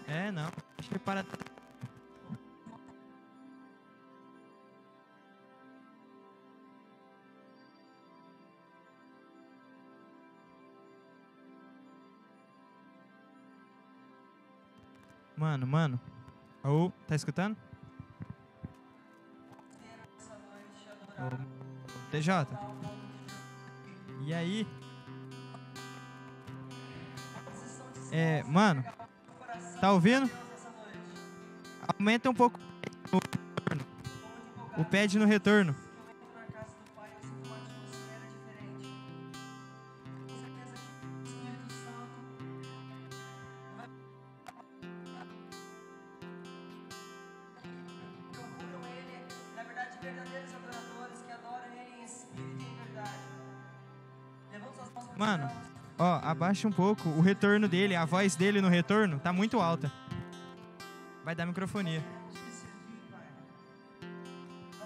É, não. Deixa ele parar. Mano. Ô, tá escutando? Ô, TJ. E aí? Mano, tá ouvindo? Aumenta um pouco o pad no retorno. Mano, ó, abaixa um pouco o retorno dele, a voz dele no retorno tá muito alta. Vai dar microfonia.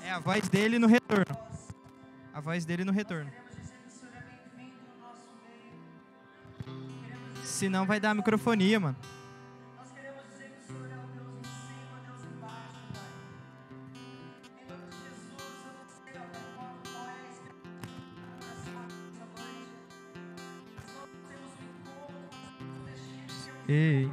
É a voz dele no retorno. A voz dele no retorno. Senão vai dar microfonia, mano. Ei.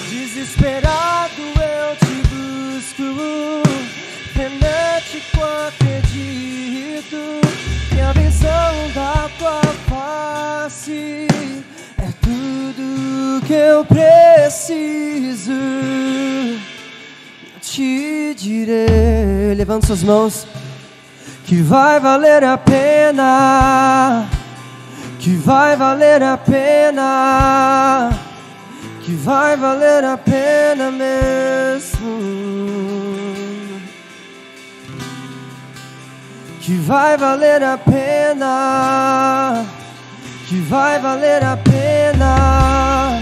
Desesperado eu te busco, frenético acredito que a visão da tua face é tudo que eu preciso. Eu te direi, levanta suas mãos, que vai valer a pena, que vai valer a pena, que vai valer a pena mesmo, que vai valer a pena, que vai valer a pena,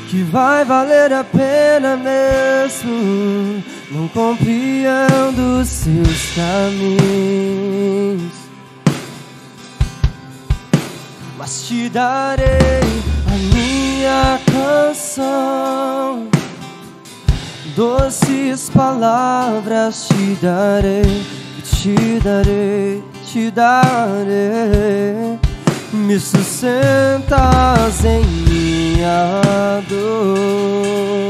que vai valer a pena mesmo. Não compreendo os seus caminhos, mas te darei a minha canção, doces palavras te darei, te darei, te darei. Me sustentas em minha dor,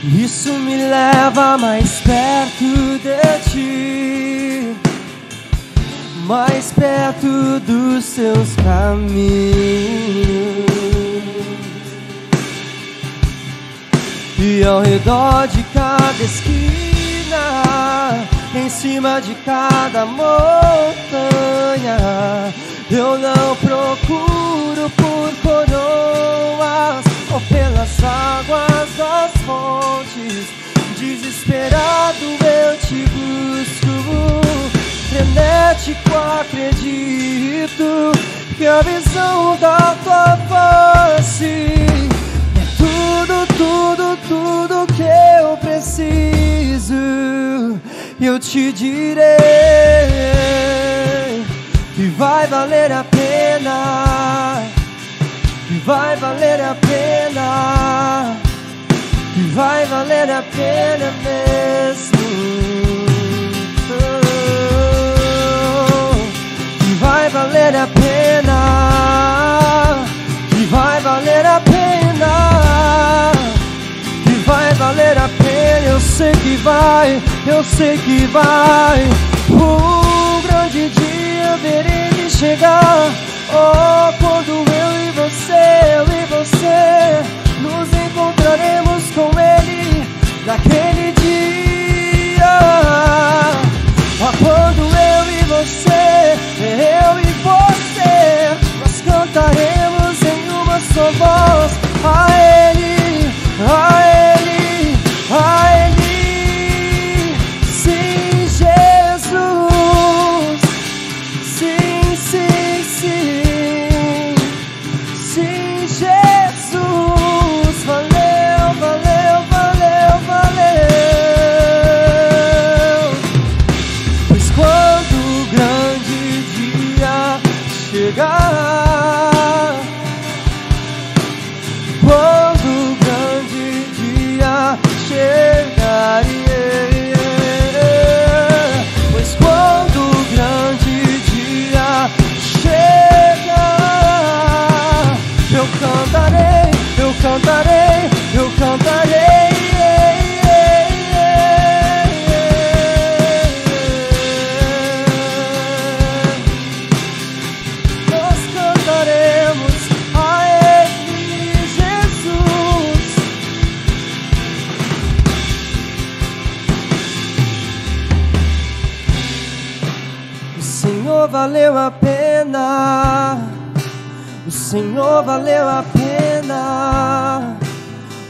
isso me leva mais perto de ti, mais perto dos seus caminhos. E ao redor de cada esquina, em cima de cada montanha, eu não procuro por coroas vou pelas águas das fontes, desesperado eu te busco, frenético acredito que a visão da tua face é tudo que eu preciso. Eu te direi que vai valer a pena, que vai valer a pena, que vai valer a pena mesmo. Que vai valer a pena, que vai valer a pena, que vai valer a pena. Eu sei que vai, eu sei que vai. O grande dia verei de chegar. Oh, quando eu e você nos encontraremos com Ele naquele dia. Oh, quando eu e você, nós cantaremos em uma só voz a Ele, a Ele, a Ele. Sim, Jesus, sim, sim, sim, sim, Jesus. Valeu, valeu, valeu, valeu. Pois quando o grande dia chegar, quando o grande dia chegar, pois quando o grande dia chegar, eu cantarei, eu cantarei, eu cantarei. Nós cantaremos a Ele, Jesus. O Senhor valeu a pena, o Senhor valeu a pena,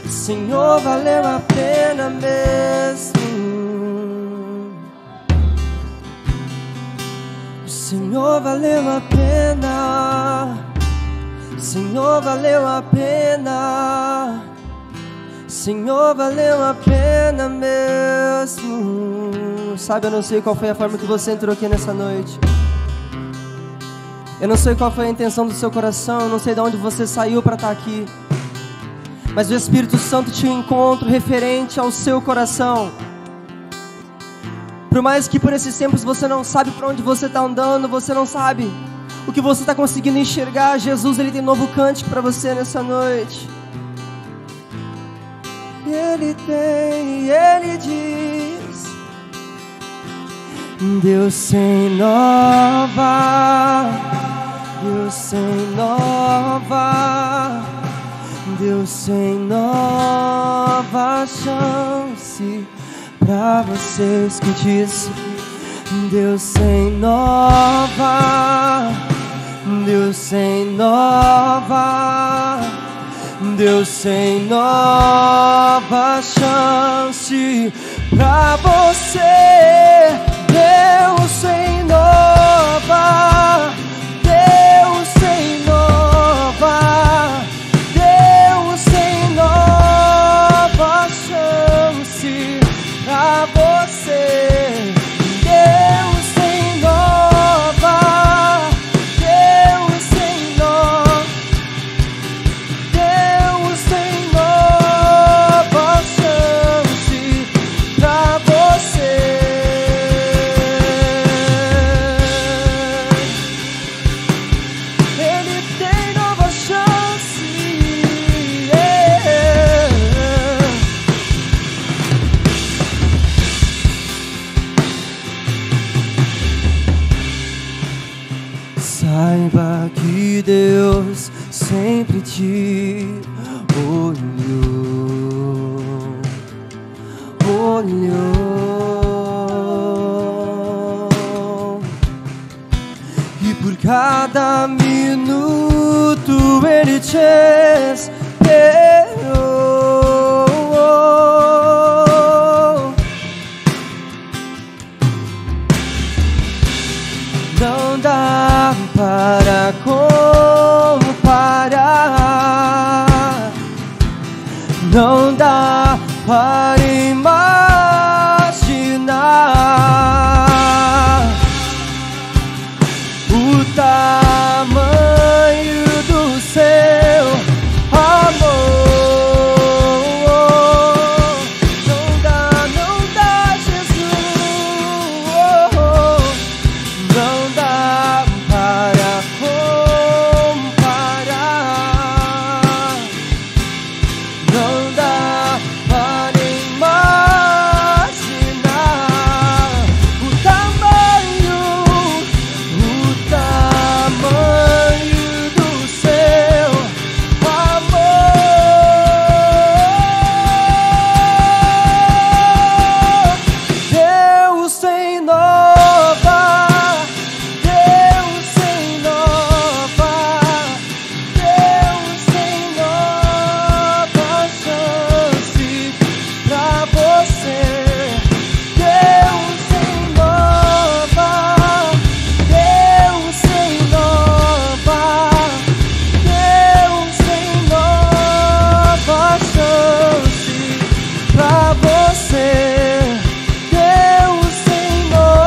o Senhor valeu a pena mesmo. O Senhor valeu a pena, o Senhor valeu a pena, o Senhor valeu a pena mesmo. Sabe, eu não sei qual foi a forma que você entrou aqui nessa noite. Eu não sei qual foi a intenção do seu coração, eu não sei de onde você saiu para estar aqui. Mas o Espírito Santo te encontra referente ao seu coração. Por mais que por esses tempos você não sabe para onde você está andando, você não sabe o que você está conseguindo enxergar, Jesus, Ele tem novo cântico para você nessa noite. Ele tem, Ele diz: Deus se inova, Deus se inova, Deus se inova a chance pra vocês que disse. Deus se inova, Deus se inova, Deus se inova a chance pra você. Deus se inova, Deus se inova, Deus se inova a chance pra você. Deus se inova, Deus se inova, Deus se inova a chance pra você. Saiba que Deus sempre te olhou, e por cada minuto Ele te esperou. Não dá para comparar, não dá para imaginar o tamanho do seu amor. Não dá, Jesus. Não dá para comparar, não dá para imaginar o tamanho do seu amor. Deus tem nova, Deus tem nova, Deus tem nova chance pra você. Deus tem nova, Deus tem nova, Deus tem nova chance pra você. Deus tem nova,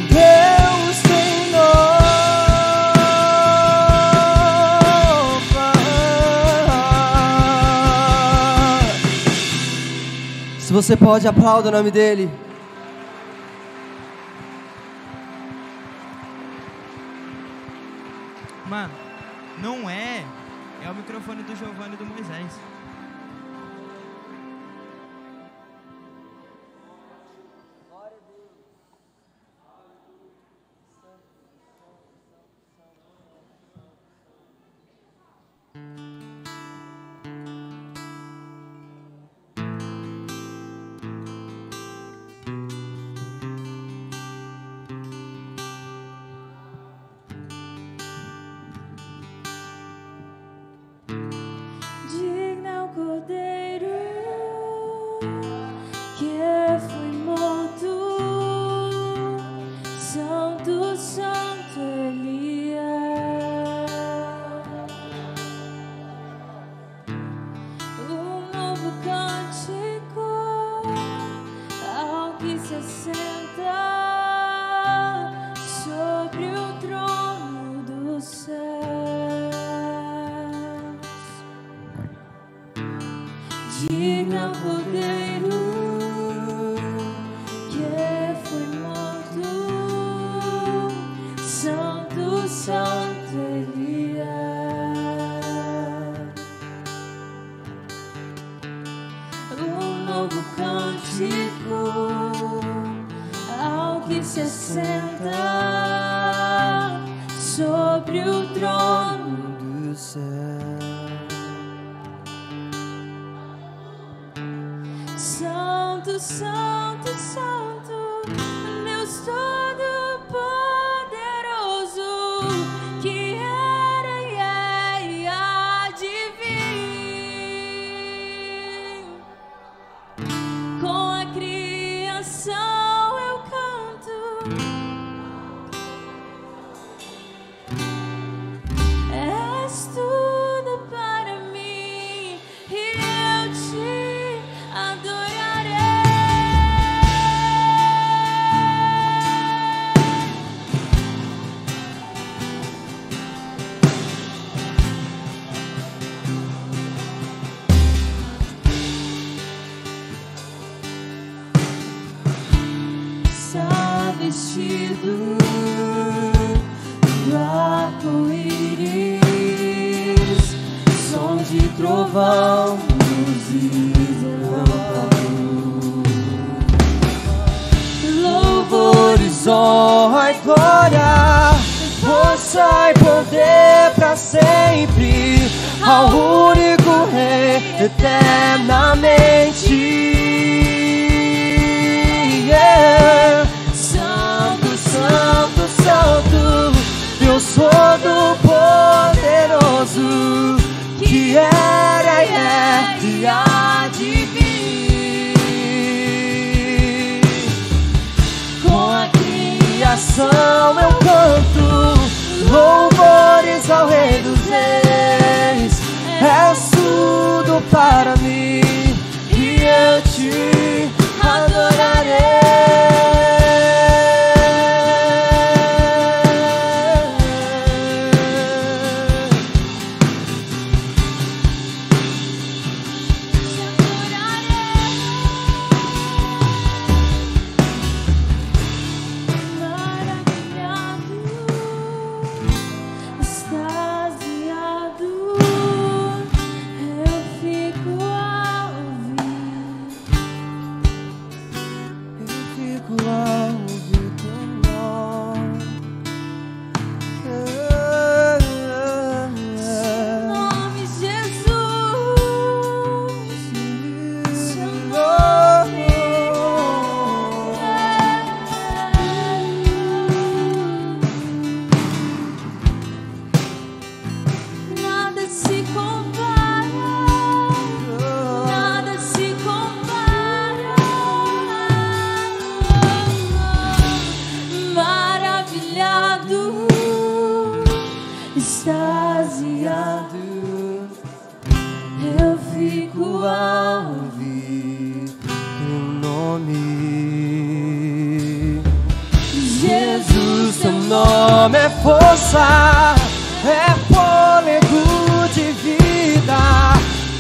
Deus tem nova. Se você pode, aplauda o nome dele. Mano, não é. É o microfone do Giovanni e do Moisés. Digno é o Cordeiro que foi morto, Santo, Santo Ele é. Um novo cântico ao que se assenta sobre o trono do céu. Digno é o Cordeiro que foi morto, Santo, Santo Ele é. Um novo cântico ao que se assenta sobre o trono Do céu. Santo, Santo, Santo, Deus Todo-Poderoso, que era e é e há de vir. Com a criação eu canto, és tudo para mim e eu te adorarei. Está vestido do arco-íris, som de trovão, luzes e Louvores, honra e glória, força e poder pra sempre, ao único Rei eternamente. Yeah. Santo, Santo, Santo, Deus Todo te adorarei. Força, é fôlego de vida,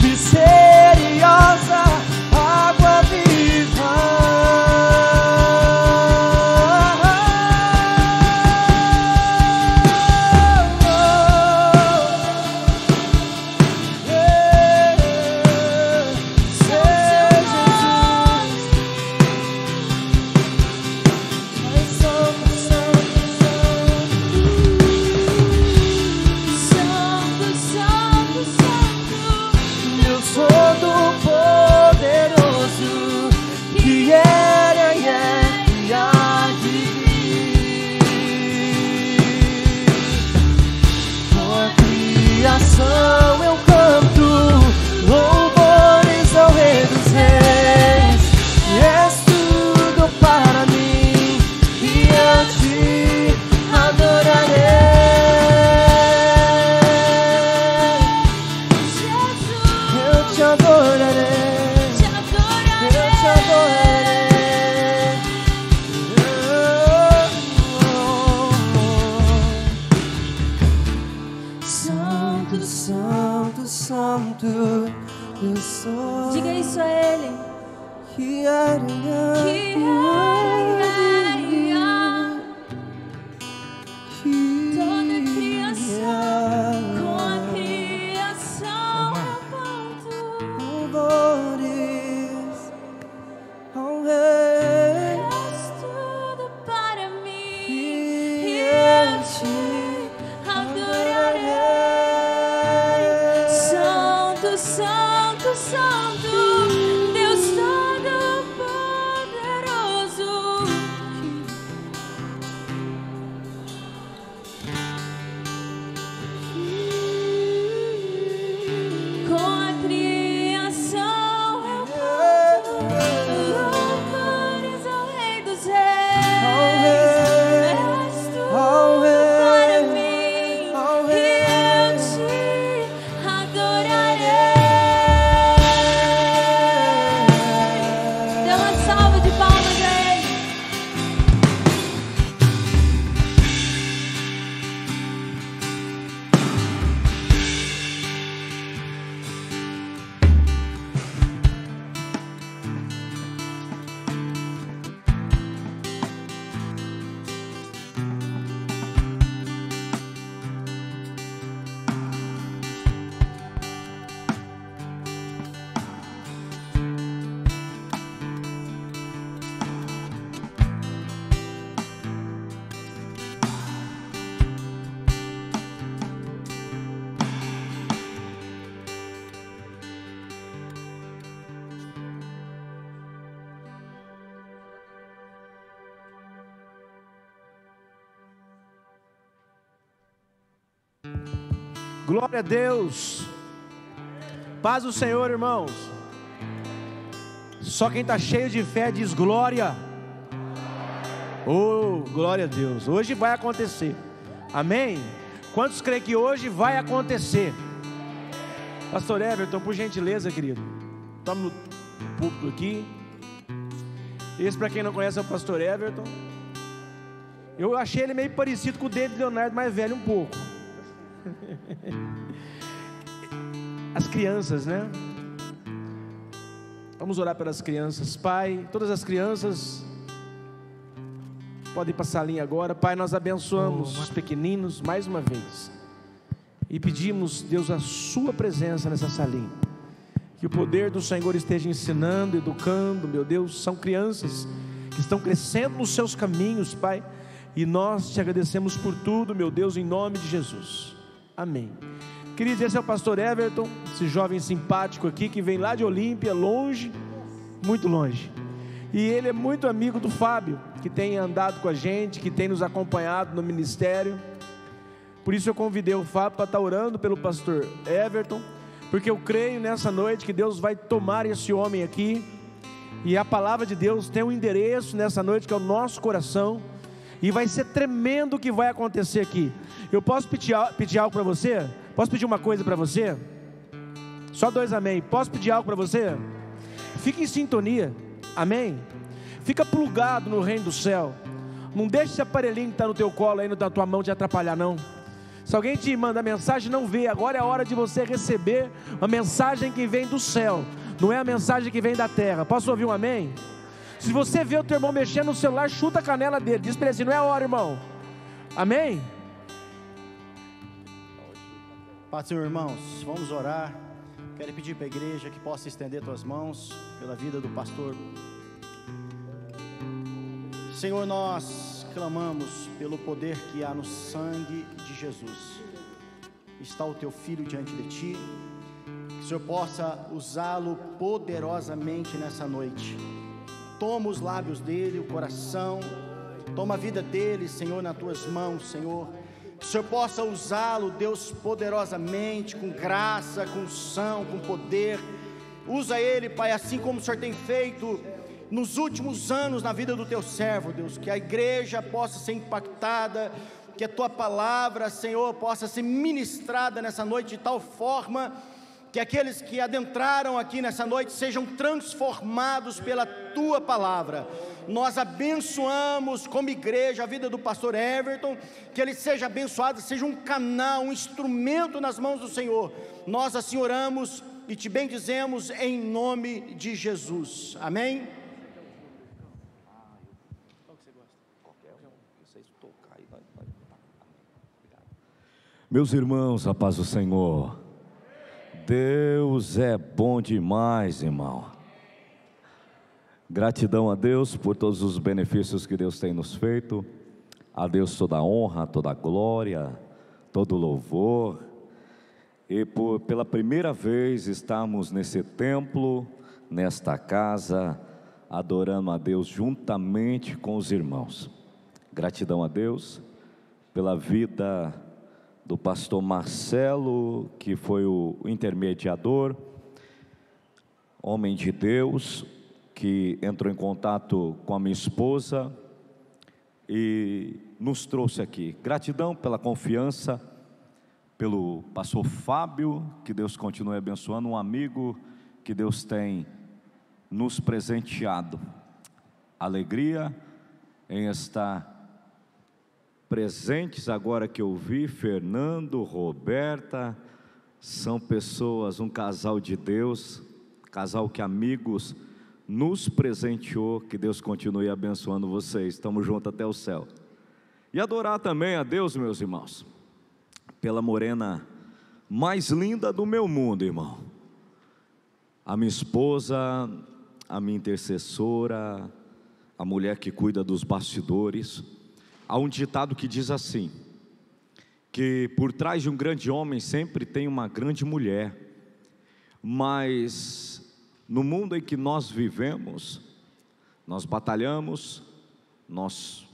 misteriosa água viva. Eu canto louvores ao Rei dos Reis, e és tudo para mim, e eu te adorarei. Eu te adorarei, eu te adorarei. Santo, Santo, eu sou. Diga isso a Ele. Toda criação, com a criação eu canto louvores ao Rei. És tudo para mim, e eu te adorarei. Santo, Santo, Deus Todo-Poderoso, com a criação eu canto louvores ao Rei dos Reis. És tudo para mim, e eu te adorarei. Dê uma salva de palmas a Ele. Glória a Deus. Paz do Senhor, irmãos. Só quem está cheio de fé diz glória. Oh, glória a Deus. Hoje vai acontecer. Amém? Quantos creem que hoje vai acontecer? Pastor Everton, por gentileza, querido, tome púlpito aqui. Esse, para quem não conhece, é o pastor Everton. Eu achei ele meio parecido com o David Leonardo, mais velho um pouco. As crianças, né? Vamos orar pelas crianças. Pai, todas as crianças podem ir para a salinha agora. Pai, nós abençoamos os pequeninos mais uma vez e pedimos, Deus, a sua presença nessa salinha. Que o poder do Senhor esteja ensinando, educando, meu Deus. São crianças que estão crescendo nos seus caminhos, Pai, e nós te agradecemos por tudo, meu Deus, em nome de Jesus. Amém. Queridos, esse é o pastor Everton, esse jovem simpático aqui, que vem lá de Olímpia, longe, muito longe. E ele é muito amigo do Fábio, que tem andado com a gente, que tem nos acompanhado no ministério. Por isso eu convidei o Fábio para estar orando pelo pastor Everton, porque eu creio nessa noite que Deus vai tomar esse homem aqui, e a palavra de Deus tem um endereço nessa noite, que é o nosso coração, e vai ser tremendo o que vai acontecer aqui. Eu posso pedir algo para você? Posso pedir uma coisa para você? Só 2 amém. Posso pedir algo para você? Fique em sintonia, amém? Fica plugado no reino do céu. Não deixe esse aparelhinho que está no teu colo aí, na tua mão, te atrapalhar não. Se alguém te manda mensagem, não vê. Agora é a hora de você receber uma mensagem que vem do céu, não é a mensagem que vem da terra. Posso ouvir um amém? Se você vê o teu irmão mexendo no celular, chuta a canela dele. Diz para ele assim: não é a hora, irmão. Amém? Pai do Senhor, irmãos, vamos orar. Quero pedir para a igreja que possa estender tuas mãos pela vida do pastor. Senhor, nós clamamos pelo poder que há no sangue de Jesus. Está o teu filho diante de ti, que o Senhor possa usá-lo poderosamente nessa noite. Toma os lábios dele, o coração, toma a vida dele, Senhor, nas tuas mãos, Senhor. Que o Senhor possa usá-lo, Deus, poderosamente, com graça, com unção, com poder. Usa ele, Pai, assim como o Senhor tem feito nos últimos anos na vida do teu servo, Deus. Que a igreja possa ser impactada, que a tua palavra, Senhor, possa ser ministrada nessa noite de tal forma que aqueles que adentraram aqui nessa noite sejam transformados pela tua palavra. Nós abençoamos como igreja a vida do pastor Everton, que ele seja abençoado, seja um canal, um instrumento nas mãos do Senhor. Nós assim oramos e te bendizemos em nome de Jesus, amém? Meus irmãos, a paz do Senhor. Deus é bom demais, irmão. Gratidão a Deus por todos os benefícios que Deus tem nos feito. A Deus toda a honra, toda a glória, todo o louvor. E pela primeira vez estamos nesse templo, nesta casa, adorando a Deus juntamente com os irmãos. Gratidão a Deus pela vida do pastor Marcelo, que foi o intermediador, homem de Deus, que entrou em contato com a minha esposa e nos trouxe aqui. Gratidão pela confiança, pelo pastor Fábio, que Deus continue abençoando, um amigo que Deus tem nos presenteado. Alegria em estar presentes agora que eu vi. Fernando, Roberta, são pessoas, um casal de Deus, casal que amigos nos presenteou. Que Deus continue abençoando vocês, estamos juntos até o céu. E adorar também a Deus, meus irmãos, pela morena mais linda do meu mundo, irmão, a minha esposa, a minha intercessora, a mulher que cuida dos bastidores. Há um ditado que diz assim, que por trás de um grande homem sempre tem uma grande mulher. Mas no mundo em que nós vivemos, nós batalhamos, nós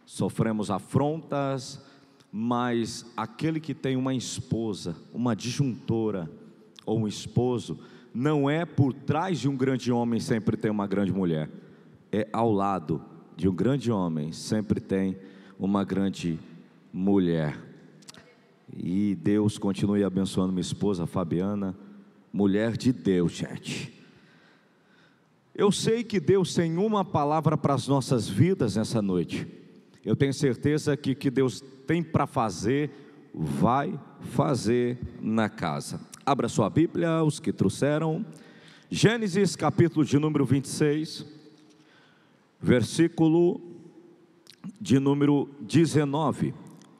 sofremos afrontas, mas aquele que tem uma esposa, uma disjuntora ou um esposo, não é por trás de um grande homem sempre tem uma grande mulher, é ao lado de um grande homem sempre tem uma grande mulher. E Deus continue abençoando minha esposa Fabiana, mulher de Deus, gente. Eu sei que Deus tem uma palavra para as nossas vidas nessa noite. Eu tenho certeza que o que Deus tem para fazer, vai fazer na casa. Abra sua Bíblia, os que trouxeram. Gênesis capítulo de número 26, versículo de número 19.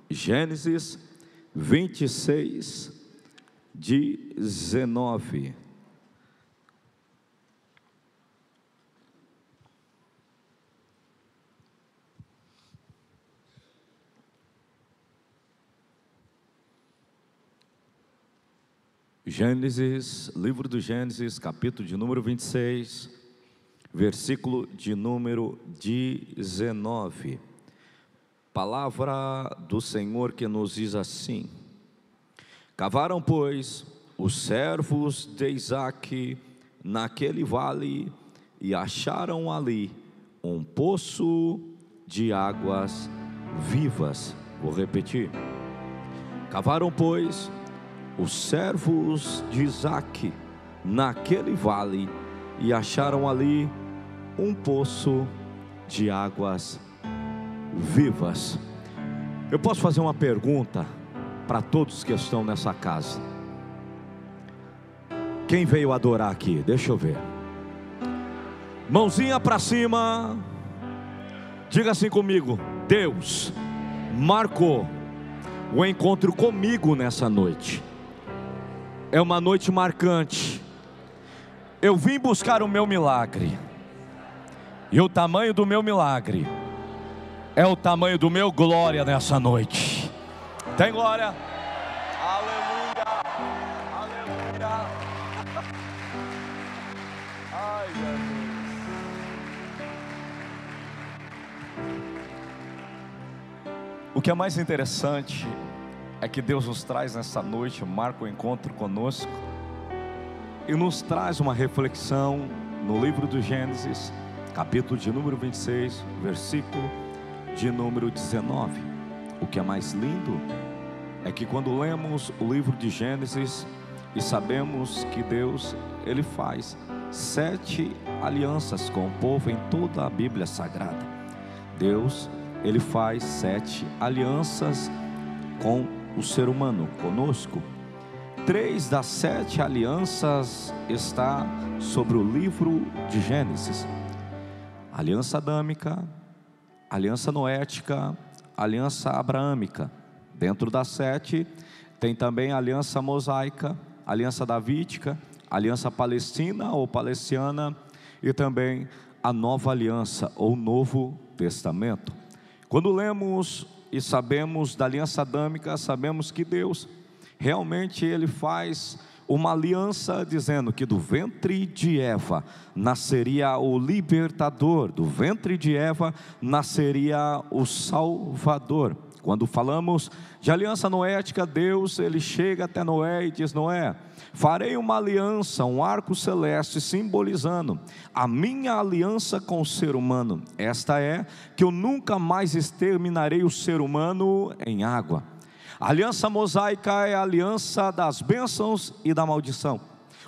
Gênesis 26, 19. Gênesis, livro do Gênesis, capítulo de número 26, versículo de número 19. Palavra do Senhor que nos diz assim: cavaram, pois, os servos de Isaque naquele vale e acharam ali um poço de águas vivas. Vou repetir. Cavaram, pois, os servos de Isaque naquele vale e acharam ali um poço de águas vivas. Eu posso fazer uma pergunta para todos que estão nessa casa? Quem veio adorar aqui? Deixa eu ver. Mãozinha para cima. Diga assim comigo: Deus marcou o encontro comigo nessa noite. É uma noite marcante. Eu vim buscar o meu milagre, e o tamanho do meu milagre é o tamanho do meu glória nessa noite. Tem glória? Aleluia, aleluia. Ai, Jesus. O que é mais interessante é que Deus nos traz nessa noite, marca o encontro conosco e nos traz uma reflexão no livro do Gênesis, capítulo de número 26, versículo de número 19. O que é mais lindo é que quando lemos o livro de Gênesis e sabemos que Deus, Ele faz 7 alianças com o povo em toda a Bíblia Sagrada. Deus, Ele faz 7 alianças com o ser humano, conosco. 3 das 7 alianças está sobre o livro de Gênesis: aliança adâmica, aliança noética, aliança abraâmica. Dentro das 7 tem também a aliança mosaica, aliança davídica, aliança palestina ou palestiana e também a nova aliança ou Novo Testamento. Quando lemos e sabemos da aliança adâmica, sabemos que Deus realmente Ele faz uma aliança dizendo que do ventre de Eva nasceria o libertador, do ventre de Eva nasceria o Salvador. Quando falamos de aliança noética, Deus, Ele chega até Noé e diz: Noé, farei uma aliança, um arco celeste simbolizando a minha aliança com o ser humano. Esta é que eu nunca mais exterminarei o ser humano em água. A aliança mosaica é a aliança das bênçãos e da maldição.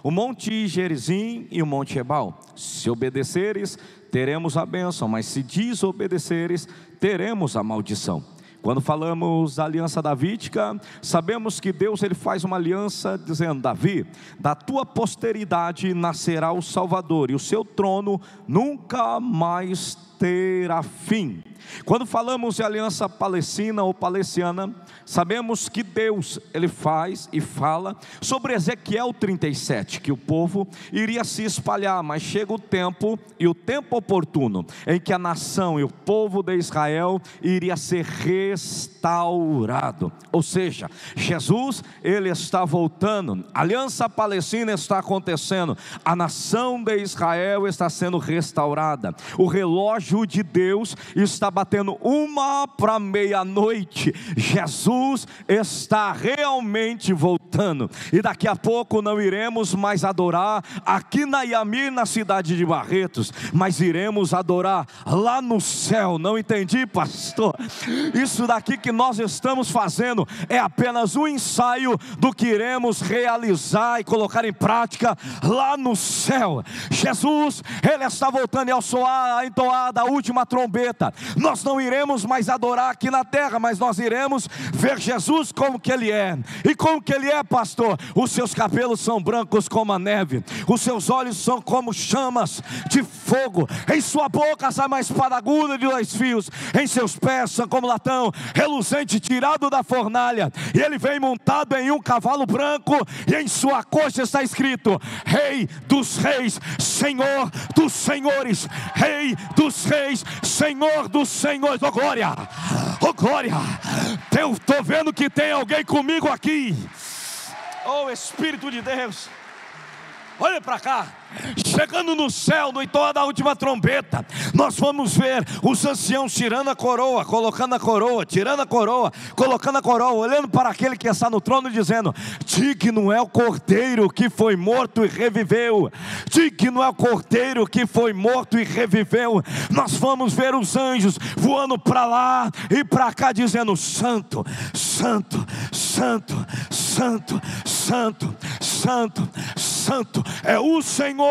O monte Gerizim e o monte Ebal: se obedeceres, teremos a bênção, mas se desobedeceres, teremos a maldição. Quando falamos da aliança davídica, sabemos que Deus, Ele faz uma aliança dizendo: Davi, da tua posteridade nascerá o Salvador, e o seu trono nunca mais terá fim. Quando falamos de aliança palestina ou palestiana, sabemos que Deus, Ele faz e fala sobre Ezequiel 37, que o povo iria se espalhar, mas chega o tempo, e o tempo oportuno, em que a nação e o povo de Israel iria ser restaurado. Ou seja, Jesus, Ele está voltando, a aliança palestina está acontecendo, a nação de Israel está sendo restaurada, o relógio de Deus está batendo 1:00 PM. Jesus está realmente voltando, e daqui a pouco não iremos mais adorar aqui na Iamir, na cidade de Barretos, mas iremos adorar lá no céu. Não entendi, pastor? Isso isso daqui que nós estamos fazendo é apenas um ensaio do que iremos realizar e colocar em prática lá no céu. Jesus, Ele está voltando, e ao soar a entoada a última trombeta, nós não iremos mais adorar aqui na terra, mas nós iremos ver Jesus como que Ele é. E como que Ele é, pastor? Os seus cabelos são brancos como a neve, os seus olhos são como chamas de fogo, em sua boca sai uma espada aguda de 2 fios, em seus pés são como latão reluzente tirado da fornalha, e Ele vem montado em um cavalo branco, e em sua coxa está escrito: Rei dos reis, Senhor dos senhores. Rei dos reis, Senhor dos senhores. Oh glória, oh glória. Eu estou vendo que tem alguém comigo aqui. Oh Espírito de Deus, olha para cá. Chegando no céu, no entoar da última trombeta, nós vamos ver os anciãos tirando a coroa, colocando a coroa, tirando a coroa, colocando a coroa, olhando para aquele que está no trono e dizendo: digno é o Cordeiro que foi morto e reviveu. Digno é o Cordeiro que foi morto e reviveu. Nós vamos ver os anjos voando para lá e para cá, dizendo: Santo, Santo, Santo, Santo, Santo, Santo, Santo é o Senhor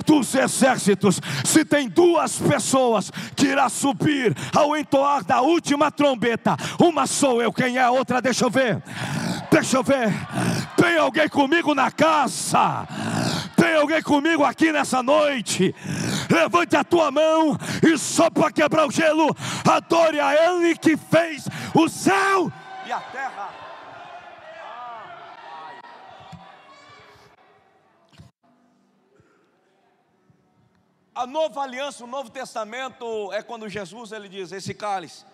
dos exércitos. Se tem 2 pessoas que irá subir ao entoar da última trombeta, uma sou eu. Quem é a outra? Deixa eu ver. Deixa eu ver. Tem alguém comigo na casa? Tem alguém comigo aqui nessa noite? Levante a tua mão e só para quebrar o gelo, adore a Ele que fez o céu e a terra. A nova aliança, o Novo Testamento, é quando Jesus ele diz: esse cálice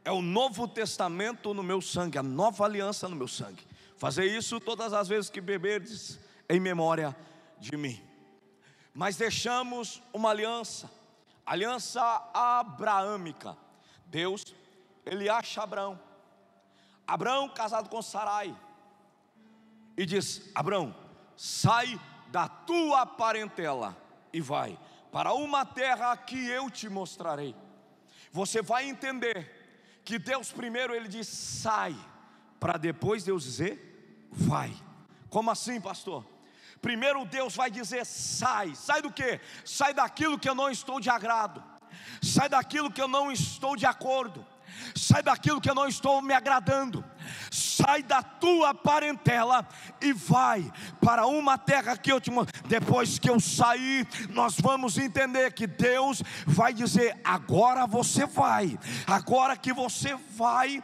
é o Novo Testamento no meu sangue, a nova aliança no meu sangue. Fazer isso todas as vezes que beberdes em memória de mim. Mas deixamos uma aliança, aliança abraâmica. Deus, Ele acha Abrão casado com Sarai, e diz: Abrão, sai da tua parentela e vai para uma terra que eu te mostrarei. Você vai entender que Deus primeiro Ele diz sai, para depois Deus dizer vai. Como assim, pastor? Primeiro Deus vai dizer sai. Sai do quê? Sai daquilo que eu não estou de agrado, sai daquilo que eu não estou de acordo, sai daquilo que eu não estou me agradando. Sai da tua parentela e vai para uma terra que eu te mostro. Depois que eu sair, nós vamos entender que Deus vai dizer: agora você vai. Agora que você vai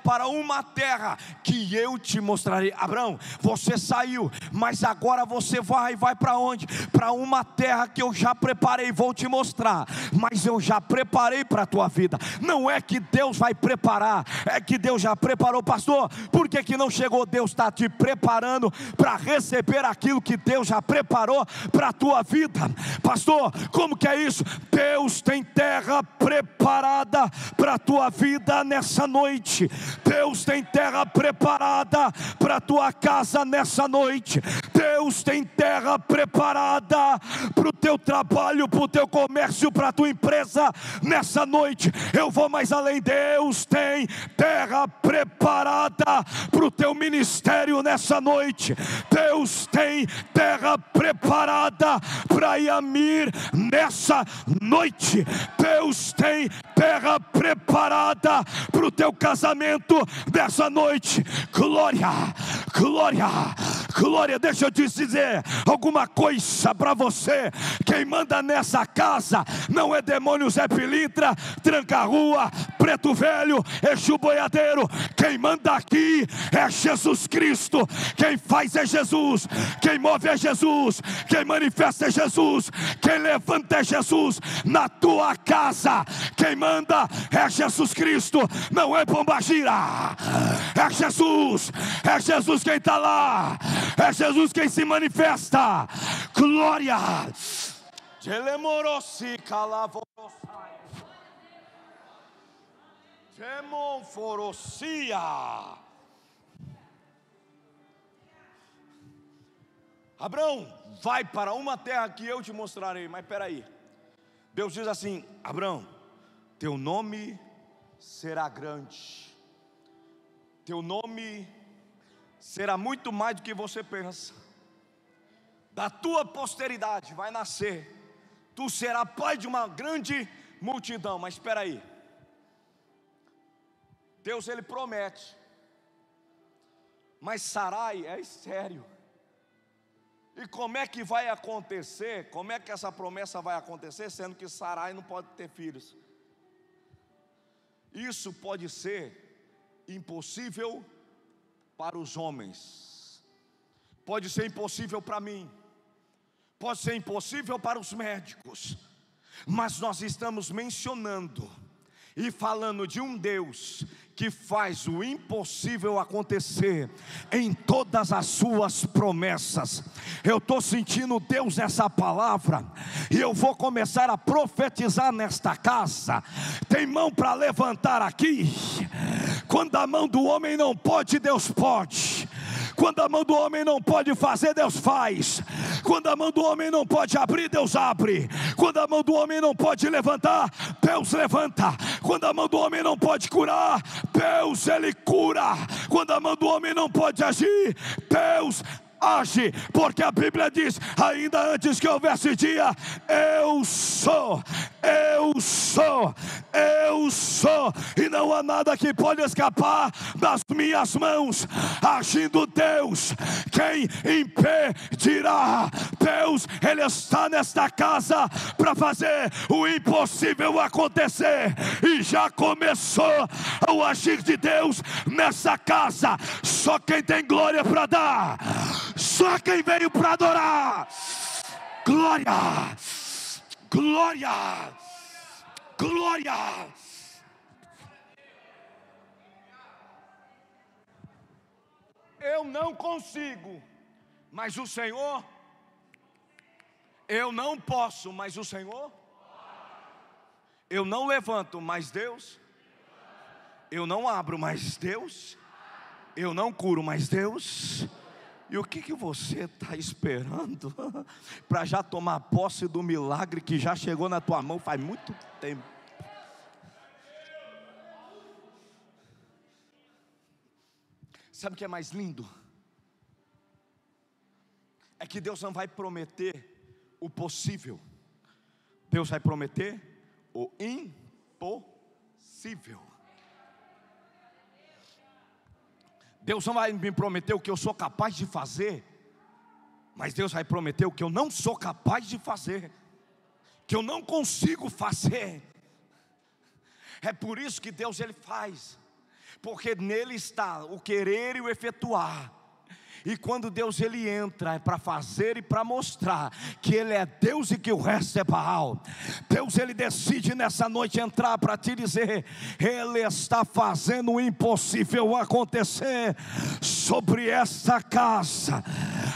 para uma terra que eu te mostrarei. Abraão, você saiu, mas agora você vai para onde? Para uma terra que eu já preparei, vou te mostrar. Mas eu já preparei para a tua vida. Não é que Deus vai preparar, é que Deus já preparou. Pastor, por que não chegou? Deus está te preparando para receber aquilo que Deus já preparou para a tua vida. Pastor, como que é isso? Deus tem terra preparada para a tua vida nessa noite. Deus tem terra preparada para a tua casa nessa noite. Deus tem terra preparada para o teu trabalho, para o teu comércio, para a tua empresa nessa noite. Eu vou mais além. Deus tem terra preparada para o teu ministério nessa noite. Deus tem terra preparada para Iamir nessa noite. Deus tem terra preparada para o teu casamento nessa noite. Glória, glória, glória. Deixa eu te dizer alguma coisa para você. Quem manda nessa casa não é demônio Zé Pilintra, tranca-rua, preto velho, Exu boiadeiro. Quem manda aqui é Jesus Cristo. Quem faz é Jesus, quem move é Jesus, quem manifesta é Jesus, quem levanta é Jesus. Na tua casa quem manda é Jesus Cristo, não é Pombagira. É Jesus quem está lá, é Jesus quem se manifesta. Glória. Abraão, vai para uma terra que eu te mostrarei. Mas espera aí, Deus diz assim: Abraão, teu nome será grande. Teu nome será muito mais do que você pensa. Da tua posteridade vai nascer. Tu serás pai de uma grande multidão. Mas espera aí. Deus, Ele promete. Mas Sarai é estéril. E como é que vai acontecer? Como é que essa promessa vai acontecer, sendo que Sarai não pode ter filhos? Isso pode ser impossível para os homens. Pode ser impossível para mim. Pode ser impossível para os médicos. Mas nós estamos mencionando e falando de um Deus que faz o impossível acontecer em todas as suas promessas. Eu estou sentindo Deus nessa palavra, e eu vou começar a profetizar nesta casa. Tem mão para levantar aqui. Quando a mão do homem não pode, Deus pode. Quando a mão do homem não pode fazer, Deus faz. Quando a mão do homem não pode abrir, Deus abre. Quando a mão do homem não pode levantar, Deus levanta. Quando a mão do homem não pode curar, Deus, Ele cura. Quando a mão do homem não pode agir, Deus age, porque a Bíblia diz: ainda antes que houvesse dia, eu sou, eu sou, eu sou, e não há nada que pode escapar das minhas mãos. Agindo Deus, quem impedirá? Deus, Ele está nesta casa para fazer o impossível acontecer, e já começou o agir de Deus nessa casa. Só quem tem glória para dar, só quem veio para adorar. Glória, glória, glória. Eu não consigo, mas o Senhor. Eu não posso, mas o Senhor. Eu não levanto, mas Deus. Eu não abro, mas Deus. Eu não curo, mas Deus. E o que você está esperando para já tomar posse do milagre que já chegou na tua mão faz muito tempo? Sabe o que é mais lindo? É que Deus não vai prometer o possível. Deus vai prometer o impossível. Deus não vai me prometer o que eu sou capaz de fazer, mas Deus vai prometer o que eu não sou capaz de fazer, que eu não consigo fazer. É por isso que Deus, Ele faz, porque nele está o querer e o efetuar. E quando Deus, Ele entra, é para fazer e para mostrar que Ele é Deus e que o resto é Baal. Deus, Ele decide nessa noite entrar para te dizer: Ele está fazendo o impossível acontecer sobre essa casa.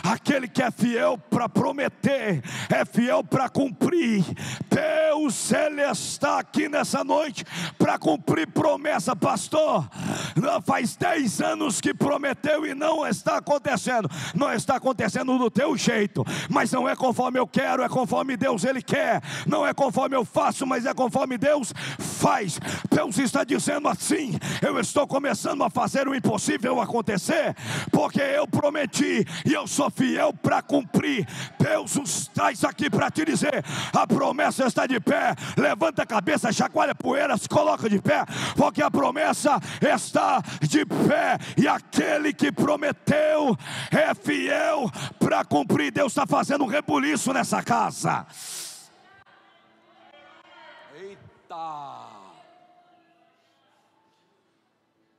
Aquele que é fiel para prometer, é fiel para cumprir. Deus, Ele está aqui nessa noite para cumprir promessa. Pastor, faz 10 anos que prometeu e não está acontecendo. Não está acontecendo do teu jeito, mas não é conforme eu quero, é conforme Deus, Ele quer. Não é conforme eu faço, mas é conforme Deus faz. Deus está dizendo assim: eu estou começando a fazer o impossível acontecer, porque eu prometi e eu sou fiel para cumprir. Deus nos traz aqui para te dizer: a promessa está de pé. Levanta a cabeça, chacoalha a poeira, se coloca de pé, porque a promessa está de pé, e aquele que prometeu é fiel para cumprir. Deus está fazendo um rebuliço nessa casa. Eita!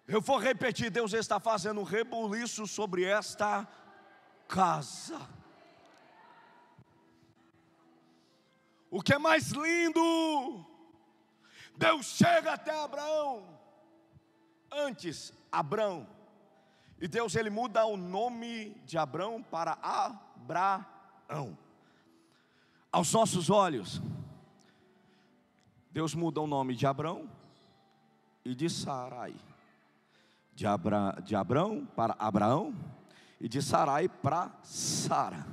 Eu vou repetir: Deus está fazendo um rebuliço sobre esta casa. O que é mais lindo? Deus chega até Abraão. Antes, Abrão. E Deus, Ele muda o nome de Abrão para Abraão. Aos nossos olhos, Deus muda o nome de Abrão e de Sarai. De Abrão para Abraão e de Sarai para Sara.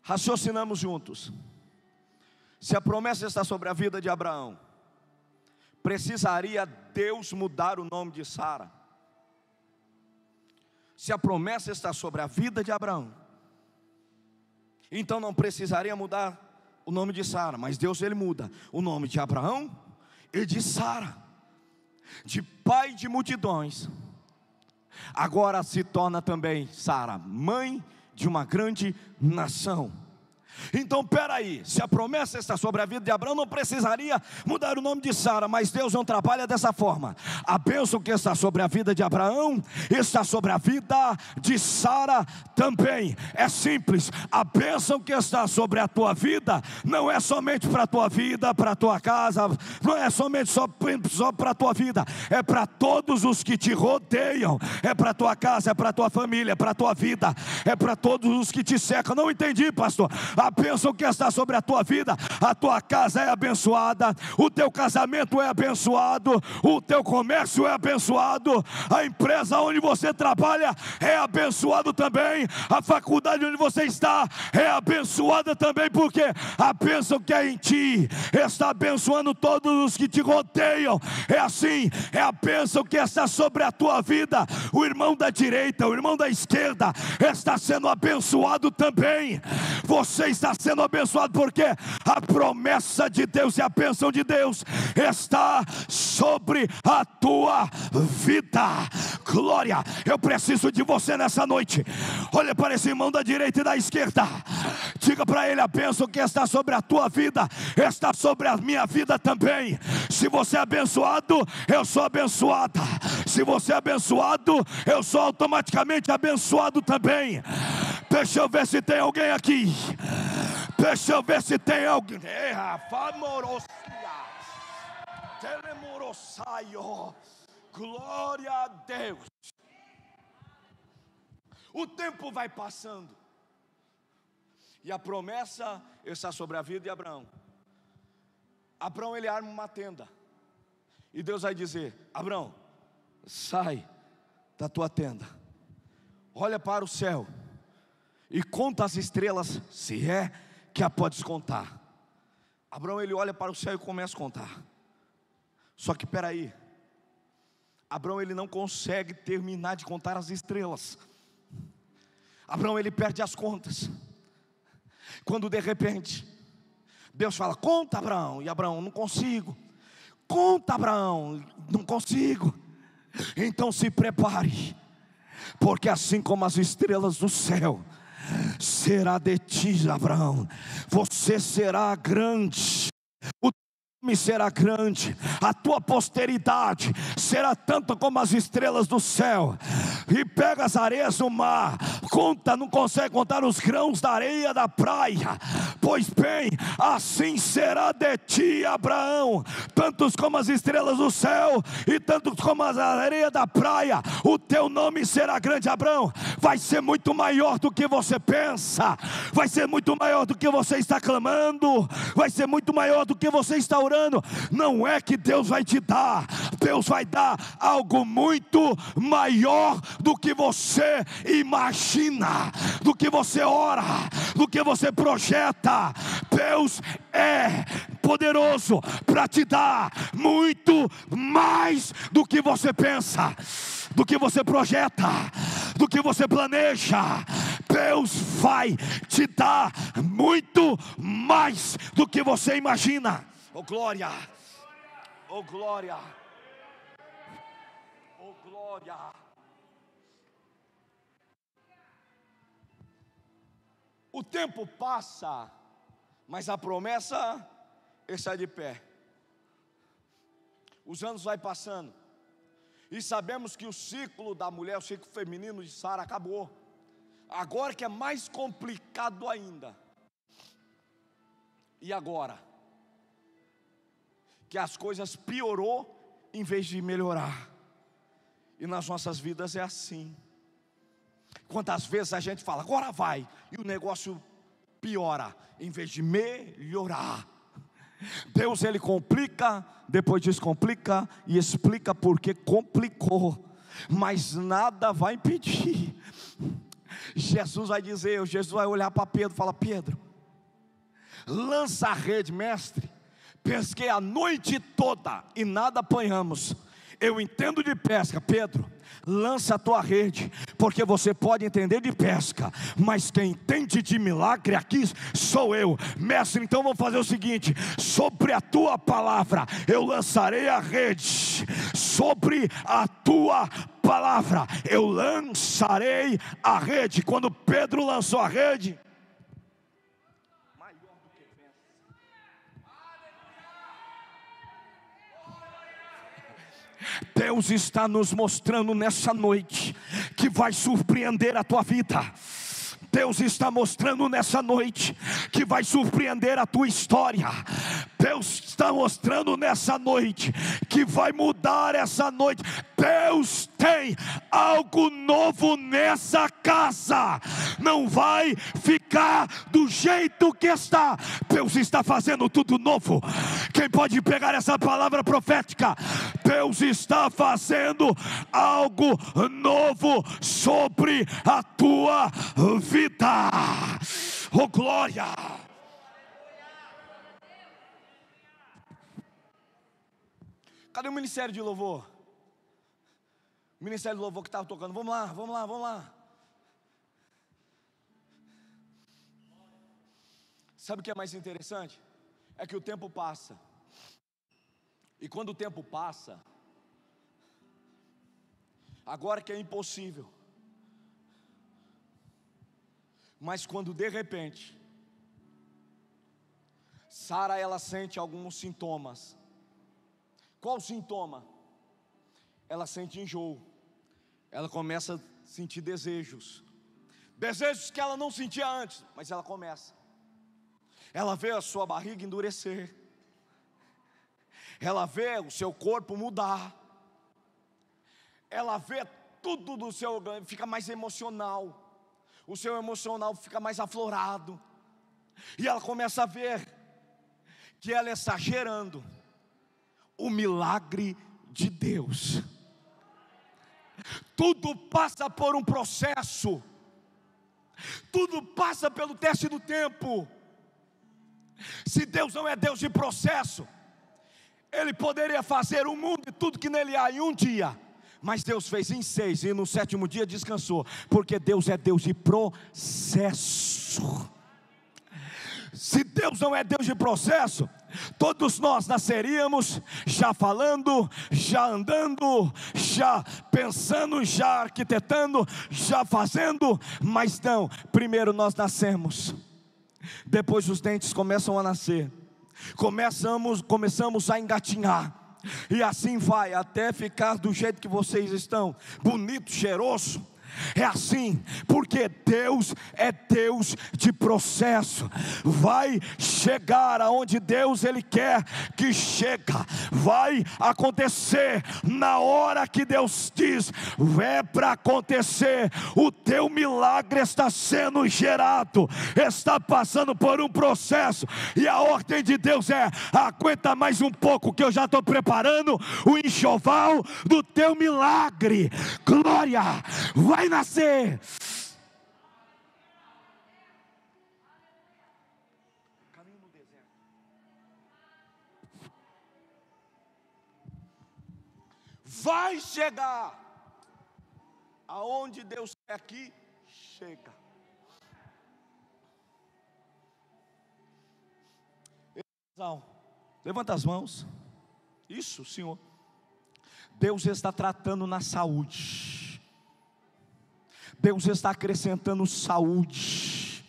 Raciocinamos juntos. Se a promessa está sobre a vida de Abraão, precisaria Deus mudar o nome de Sara? Se a promessa está sobre a vida de Abraão, então não precisaria mudar o nome de Sara. Mas Deus, ele muda o nome de Abraão e de Sara, de pai de multidões. Agora se torna também Sara mãe de uma grande nação. Então peraí, se a promessa está sobre a vida de Abraão, não precisaria mudar o nome de Sara. Mas Deus não trabalha dessa forma. A bênção que está sobre a vida de Abraão está sobre a vida de Sara também. É simples, a bênção que está sobre a tua vida não é somente para a tua vida, para a tua casa, não é somente só para a tua vida, é para todos os que te rodeiam, é para a tua casa, é para a tua família, é para a tua vida, é para todos os que te cercam. Não entendi, pastor. A bênção que está sobre a tua vida, a tua casa é abençoada, o teu casamento é abençoado, o teu comércio é abençoado, a empresa onde você trabalha é abençoado também, a faculdade onde você está é abençoada também, porque a bênção que é em ti está abençoando todos os que te rodeiam. É assim, é a bênção que está sobre a tua vida. O irmão da direita, o irmão da esquerda está sendo abençoado também. Você está sendo abençoado porque a promessa de Deus e a bênção de Deus está sobre a tua vida. Glória, eu preciso de você nessa noite. Olha para esse irmão da direita e da esquerda, diga para ele: a bênção que está sobre a tua vida está sobre a minha vida também. Se você é abençoado, eu sou abençoada. Se você é abençoado, eu sou automaticamente abençoado também. Deixa eu ver se tem alguém aqui. Deixa eu ver se tem alguém. Glória a Deus. O tempo vai passando e a promessa está sobre a vida de Abraão. Abraão, ele arma uma tenda e Deus vai dizer: Abraão, sai da tua tenda, olha para o céu e conta as estrelas, se é que a podes contar. Abraão, ele olha para o céu e começa a contar. Só que peraí, Abraão, ele não consegue terminar de contar as estrelas. Abraão, ele perde as contas. Quando de repente Deus fala: conta, Abraão. E Abraão: não consigo. Conta, Abraão. Não consigo. Então se prepare, porque assim como as estrelas do céu, será de ti, Abraão. Você será grande, o nome será grande, a tua posteridade será tanta como as estrelas do céu. E pega as areias do mar, conta, não consegue contar os grãos da areia da praia. Pois bem, assim será de ti, Abraão, tantos como as estrelas do céu e tantos como as areias da praia. O teu nome será grande, Abraão. Vai ser muito maior do que você pensa, vai ser muito maior do que você está clamando, vai ser muito maior do que você está orando. Não é que Deus vai te dar, Deus vai dar algo muito maior do que você imagina, do que você ora, do que você projeta. Deus é poderoso para te dar muito mais do que você pensa, do que você projeta, do que você planeja. Deus vai te dar muito mais do que você imagina. Oh glória, oh glória, oh glória. O tempo passa, mas a promessa está de pé. Os anos vai passando e sabemos que o ciclo da mulher, o ciclo feminino de Sara acabou. Agora que é mais complicado ainda. E agora que as coisas piorou em vez de melhorar. E nas nossas vidas é assim. Quantas vezes a gente fala: agora vai, e o negócio piora em vez de melhorar. Deus, ele complica, depois descomplica e explica porque complicou, mas nada vai impedir. Jesus vai dizer, Jesus vai olhar para Pedro e falar: Pedro, lança a rede, mestre. pesquei a noite toda e nada apanhamos. Eu entendo de pesca, Pedro, lança a tua rede, porque você pode entender de pesca, mas quem entende de milagre aqui sou eu. Mestre, então vamos fazer o seguinte: sobre a tua palavra eu lançarei a rede, sobre a tua palavra eu lançarei a rede. Quando Pedro lançou a rede, Deus está nos mostrando nessa noite que vai surpreender a tua vida. Deus está mostrando nessa noite que vai surpreender a tua história. Deus está mostrando nessa noite que vai mudar essa noite. Deus tem algo novo nessa casa. Não vai ficar do jeito que está. Deus está fazendo tudo novo. Quem pode pegar essa palavra profética? Deus está fazendo algo novo sobre a tua vida. Oh, glória! Cadê o ministério de louvor? O ministério de louvor que estava tocando. Vamos lá, vamos lá, vamos lá. Sabe o que é mais interessante? É que o tempo passa. E quando o tempo passa, agora que é impossível, mas quando de repente Sara, ela sente alguns sintomas. Qual o sintoma? Ela sente enjoo. Ela começa a sentir desejos que ela não sentia antes, mas ela começa. Ela vê a sua barriga endurecer. Ela vê o seu corpo mudar. Ela vê tudo do seu organismo, fica mais emocional. O seu emocional fica mais aflorado. E ela começa a ver que ela está gerando o milagre de Deus. Tudo passa por um processo. Tudo passa pelo teste do tempo. Se Deus não é Deus de processo, Ele poderia fazer o mundo e tudo que nele há em um dia. Mas Deus fez em 6 e no 7º dia descansou, porque Deus é Deus de processo. Se Deus não é Deus de processo, todos nós nasceríamos já falando, já andando, já pensando, já arquitetando, já fazendo. Mas não, primeiro nós nascemos, depois os dentes começam a nascer, começamos a engatinhar. E assim vai, até ficar do jeito que vocês estão, bonito, cheiroso. É assim, porque Deus é Deus de processo. Vai chegar aonde Deus Ele quer que chega. Vai acontecer na hora que Deus diz. É para acontecer. O teu milagre está sendo gerado, está passando por um processo. E a ordem de Deus é: aguenta mais um pouco, que eu já estou preparando o enxoval do teu milagre. Glória! Vai nascer. Caminho no deserto. Vai chegar aonde Deus quer que chega. Levanta as mãos. Isso, Senhor. Deus está tratando na saúde. Deus está acrescentando saúde.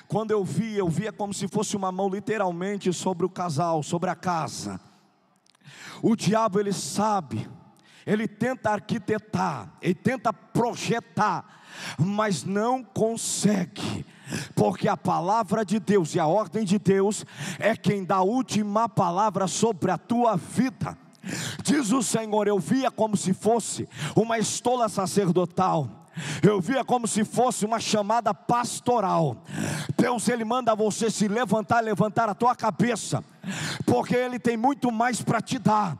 Quando eu via como se fosse uma mão literalmente sobre o casal, sobre a casa. O diabo, ele sabe, ele tenta arquitetar, ele tenta projetar, mas não consegue, porque a palavra de Deus e a ordem de Deus é quem dá a última palavra sobre a tua vida. Diz o Senhor: eu via como se fosse uma estola sacerdotal, eu via como se fosse uma chamada pastoral. Deus, Ele manda você se levantar a tua cabeça, porque Ele tem muito mais para te dar.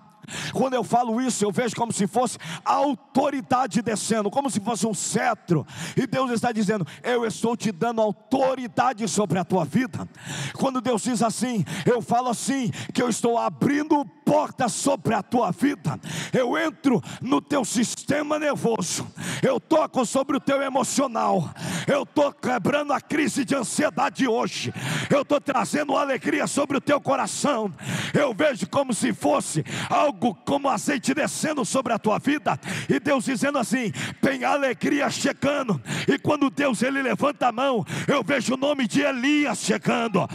Quando eu falo isso, eu vejo como se fosse a autoridade descendo, como se fosse um cetro. E Deus está dizendo: eu estou te dando autoridade sobre a tua vida. Quando Deus diz assim, eu falo assim, que eu estou abrindo portas sobre a tua vida. Eu entro no teu sistema nervoso, eu toco sobre o teu emocional, eu estou quebrando a crise de ansiedade hoje, eu estou trazendo alegria sobre o teu coração. Eu vejo como se fosse algo como azeite descendo sobre a tua vida, e Deus dizendo assim: tem alegria chegando. E quando Deus ele levanta a mão, eu vejo o nome de Elias chegando.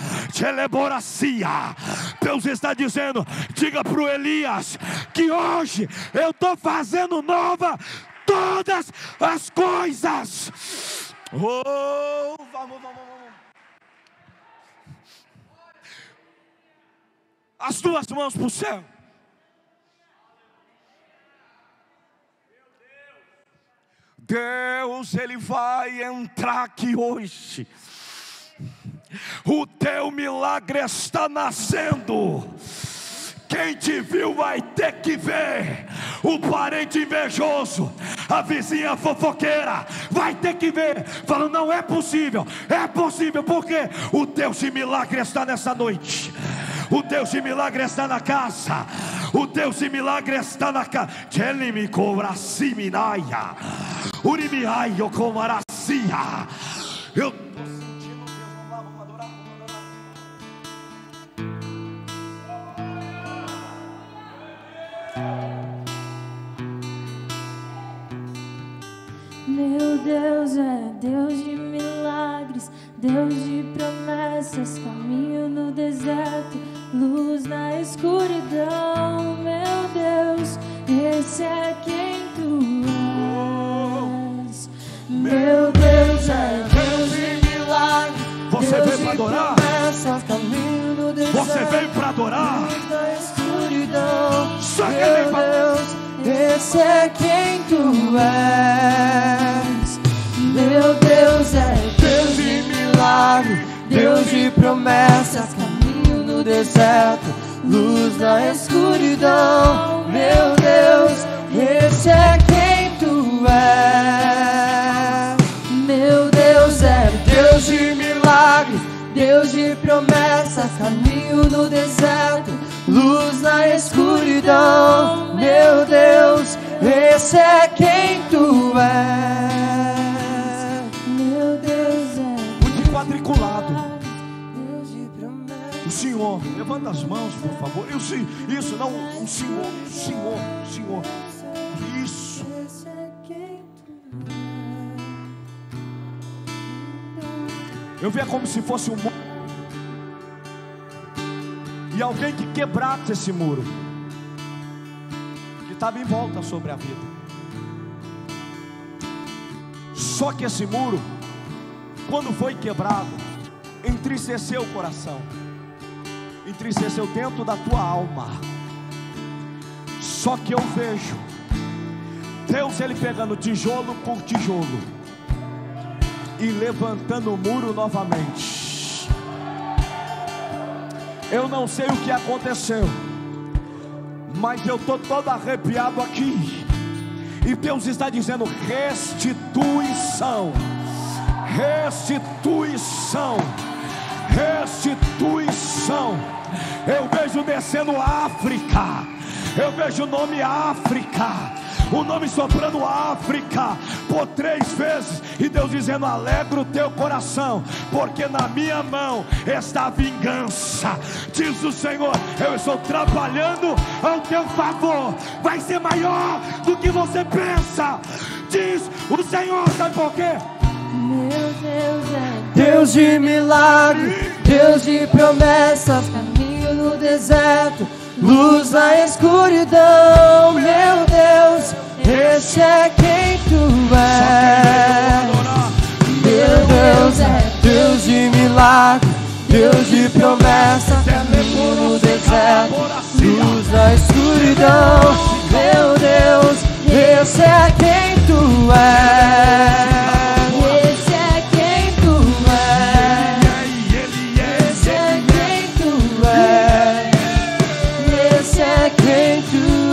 Deus está dizendo: diga para o Elias que hoje eu estou fazendo nova todas as coisas. Vamos. As duas mãos para o céu. Deus, ele vai entrar aqui hoje. O teu milagre está nascendo. Quem te viu vai ter que ver. O parente invejoso, a vizinha fofoqueira, vai ter que ver. Falando: não é possível. É possível, porque o Deus de milagre está nessa noite. O Deus de milagre está na casa. O Deus de milagre está na casa. Eu estou sentindo Deus. Vamos adorar. Meu Deus é Deus de milagres, Deus de promessas, caminho no deserto, luz na escuridão. Meu Deus, esse é quem tu és. Meu Deus é Deus de milagres. Você veio para adorar? Você veio para adorar? Luz na escuridão. Só que meu Deus, esse é quem tu és. Meu Deus é Deus de milagre, Deus de promessas, caminho no deserto, luz na escuridão. Meu Deus, esse é quem tu és. Meu Deus é Deus de milagre, Deus de promessas, caminho no deserto, luz na escuridão. Meu Deus, esse é quem tu és. Meu Deus é muito quadriculado. Deus de promessas. O Senhor, levanta as mãos, por favor. Isso, não, o Senhor. Isso. Esse é quem tu és. Eu via como se fosse um muro, e alguém que quebrasse esse muro que estava em volta sobre a vida. Só que esse muro, quando foi quebrado, entristeceu o coração, entristeceu dentro da tua alma. Só que eu vejo Deus ele pegando tijolo por tijolo e levantando o muro novamente. Eu não sei o que aconteceu, mas eu estou todo arrepiado aqui. E Deus está dizendo: restituição, restituição, restituição. Eu vejo descendo África, eu vejo o nome África, o nome soprando África por 3 vezes, e Deus dizendo: alegra o teu coração, porque na minha mão está a vingança, diz o Senhor. Eu estou trabalhando ao teu favor, vai ser maior do que você pensa, diz o Senhor. Sabe por quê? Meu Deus é Deus de milagre, Deus de promessas, caminho no deserto, luz na escuridão. Meu Deus, esse é quem tu és. Meu Deus é Deus de milagre, Deus de promessas, caminho no deserto, luz na escuridão. Meu Deus, esse é quem tu és. Esse é quem tu és. Esse é quem tu és. Esse é quem tu és.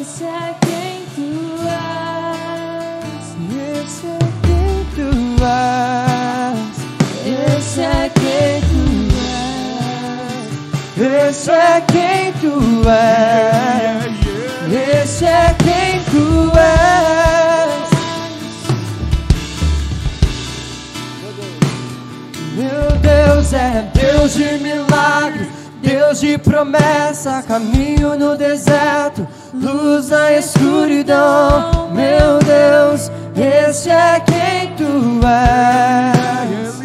esse é quem tu és. Esse é quem tu és. Esse é quem tu és. Esse é quem tu és. Esse é quem tu és. Meu Deus é Deus de milagre, Deus de promessa, caminho no deserto, luz na escuridão. Meu Deus, esse é quem tu és.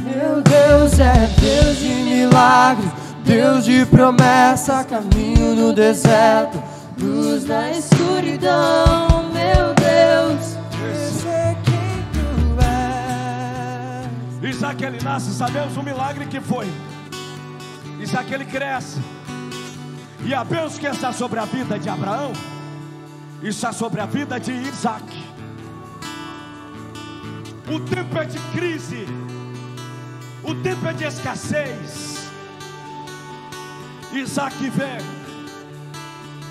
Meu Deus é Deus de milagre, Deus de promessa, caminho no deserto, luz na escuridão. Meu Deus, esse é quem tu és. Isaac, ele nasce, sabemos o milagre que foi. Isaac, ele cresce, e a bênção que está sobre a vida de Abraão está sobre a vida de Isaac. O tempo é de crise, o tempo é de escassez. Isaac vê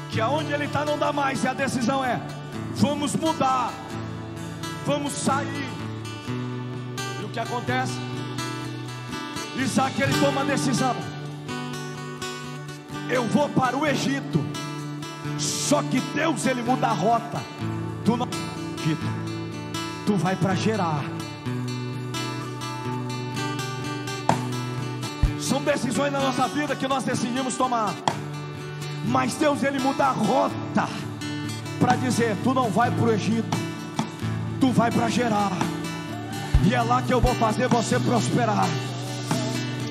que aonde ele está não dá mais, e a decisão é: vamos mudar, vamos sair. E o que acontece? Isaac, ele toma a decisão: eu vou para o Egito. Só que Deus, ele muda a rota. Tu não vai para o Egito, tu vai para Gerar. São decisões na nossa vida que nós decidimos tomar, mas Deus, ele muda a rota para dizer: tu não vai para o Egito, tu vai para Gerar. E é lá que eu vou fazer você prosperar.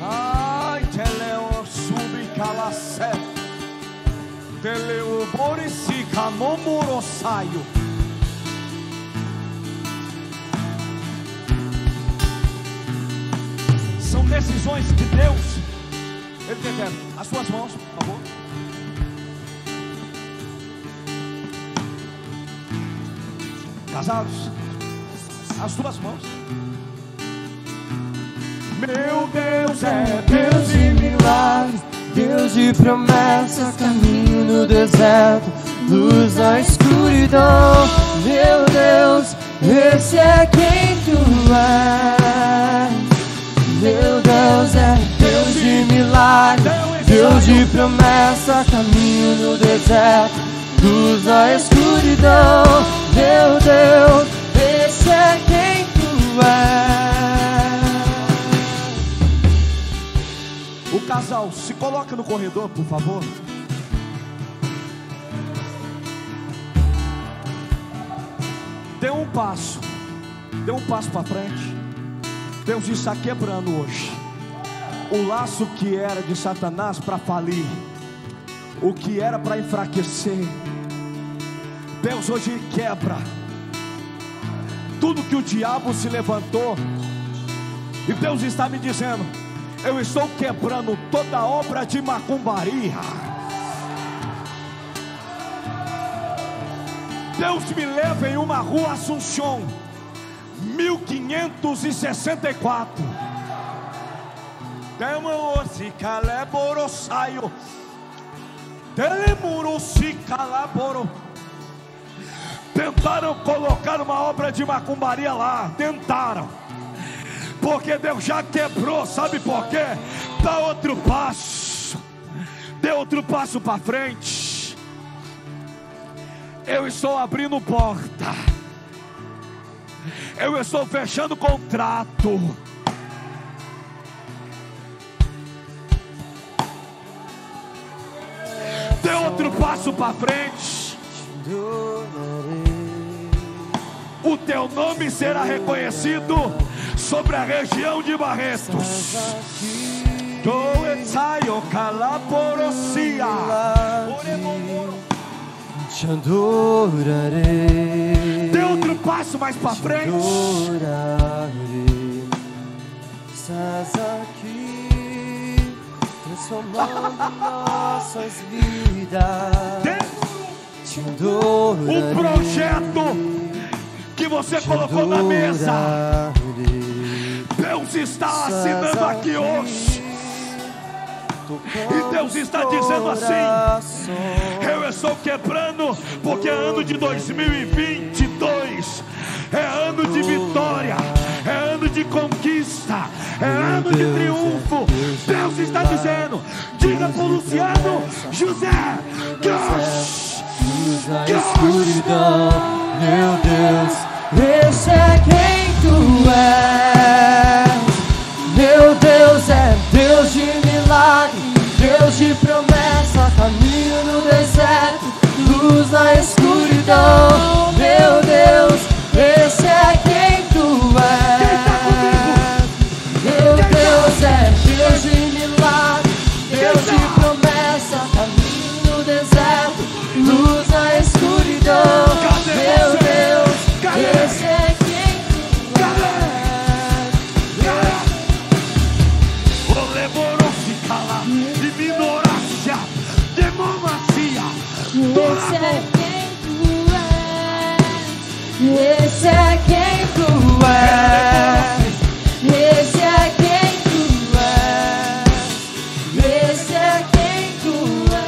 Ai, teleo subi calacé, teleo boricica momorosaio. São decisões que Deus, ele quer. As suas mãos, por favor. Casados, as tuas mãos. Meu Deus é Deus de milagre, Deus de promessa, caminho no deserto, luz na escuridão. Meu Deus, esse é quem tu és. Meu Deus é Deus de milagre, Deus de promessa, caminho no deserto, luz na escuridão. Meu Deus, esse é quem tu és. O casal, se coloca no corredor, por favor. Dê um passo para frente. Deus está quebrando hoje o laço que era de Satanás para falir, o que era para enfraquecer. Deus hoje quebra tudo que o diabo se levantou. E Deus está me dizendo: eu estou quebrando toda obra de macumbaria. Deus me leva em uma rua Assunção, 1564. Tentaram colocar uma obra de macumbaria lá, tentaram, porque Deus já quebrou. Sabe por quê? Dá outro passo, dê outro passo para frente. Eu estou abrindo porta, eu estou fechando contrato. Dê outro passo para frente. O teu nome será reconhecido sobre a região de Barretos. Te adorarei. Dê outro passo mais para frente. Te adorarei. Estás aqui transformando nossas vidas. Te adorarei. O projeto que você colocou na mesa, Deus está assinando aqui hoje. E Deus está dizendo assim: eu estou estou quebrando, porque é ano de 2022. É ano de vitória, é ano de conquista, é ano de triunfo. Deus está dizendo: diga para o Luciano: José, Deus, na escuridão, meu Deus, esse é quem tu és. Meu Deus é Deus de milagre, Deus de promessa, caminho no deserto, luz na escuridão. Meu Deus, esse é quem tu és. Meu Deus é Deus de milagre, Deus de promessa, caminho no deserto, luz na escuridão. Meu Deus, esse é quem tu és. Oleborossi cala, diminoracia, demonacia. Esse é quem tu és. Esse é quem tu és. Esse é quem tu és. Esse é quem tu és.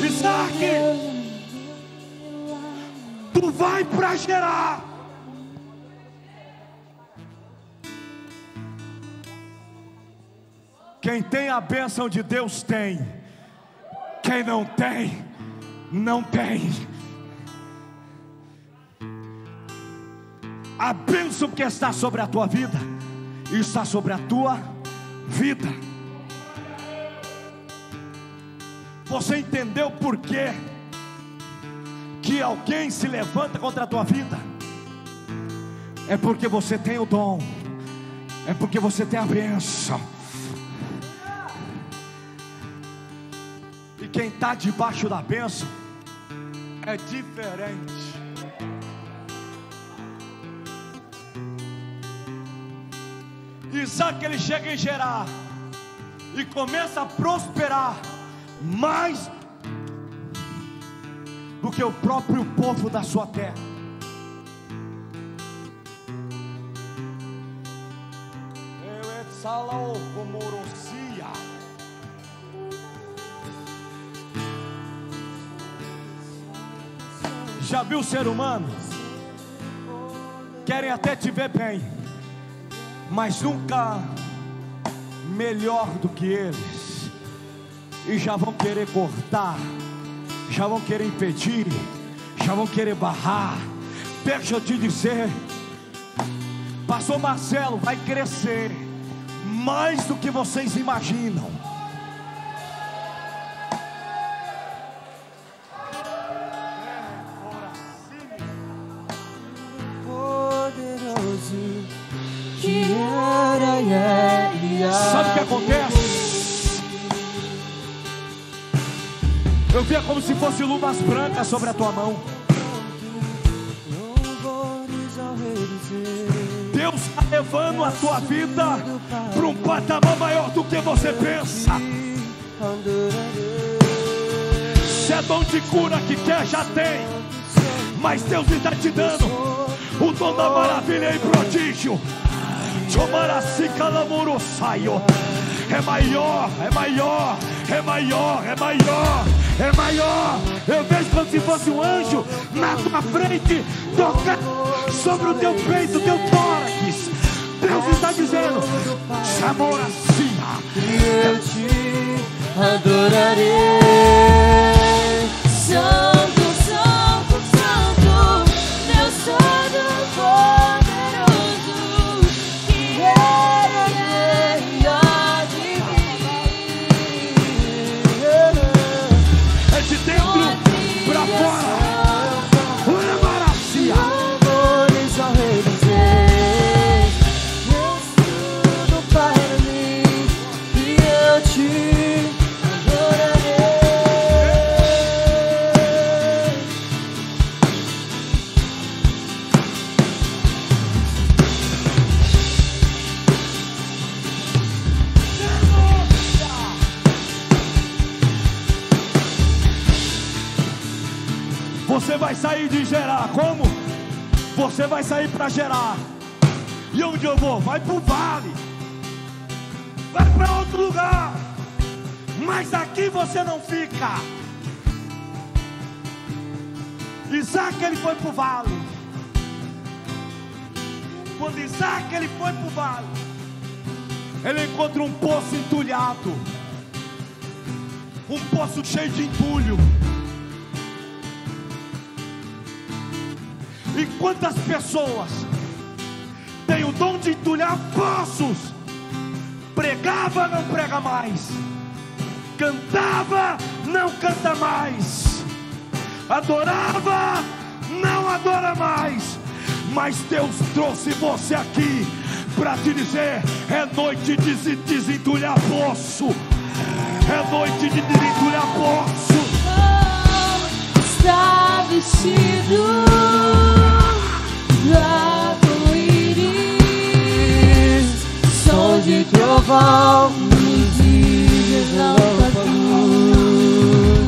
Isaac, tu vai para Gerar. Quem tem a bênção de Deus tem. Quem não tem, não tem. A bênção que está sobre a tua vida está sobre a tua vida. Você entendeu por quê que alguém se levanta contra a tua vida? É porque você tem o dom, é porque você tem a bênção. E quem está debaixo da bênção é diferente. Isaac, ele chega em Gerar e começa a prosperar mais do que o próprio povo da sua terra. Já viu o ser humano? Querem até te ver bem, mas nunca melhor do que eles. E já vão querer cortar, já vão querer impedir, já vão querer barrar. Deixa eu te dizer, pastor Marcelo vai crescer mais do que vocês imaginam. Sabe o que acontece? Eu via como se fosse luvas brancas sobre a tua mão. Deus está levando a tua vida para um patamar maior do que você pensa. Se é dom de cura que quer, já tem. Mas Deus está te dando o dom da maravilha e prodígio. É maior, é maior, é maior, é maior, é maior. Eu vejo como se fosse um anjo na tua frente, tocando sobre o teu peito, o teu tórax. Deus está dizendo: chamou assim, eu te adorarei. Santo, Santo, Santo, Deus Todo-Poderoso, que era e há de vir. É de dentro para fora. Olha, Maracia. Louvores ao Rei dos Reis, Deus tudo para mim, e eu te adorarei. Você vai sair de Gerar como? Você vai sair para gerar. E onde eu vou? Vai para o vale, vai para outro lugar, mas aqui você não fica. Isaac, ele foi para o vale. Quando Isaac, ele foi para o vale, ele encontra um poço entulhado, um poço cheio de entulho. E quantas pessoas têm o dom de entulhar poços? Pregava, não prega mais. Cantava, não canta mais. Adorava, não adora mais. Mas Deus trouxe você aqui para te dizer: é noite de desentulhar poço. É noite de desentulhar poço. Está vestido do arco-íris, som de trovão, luzes exalta luz,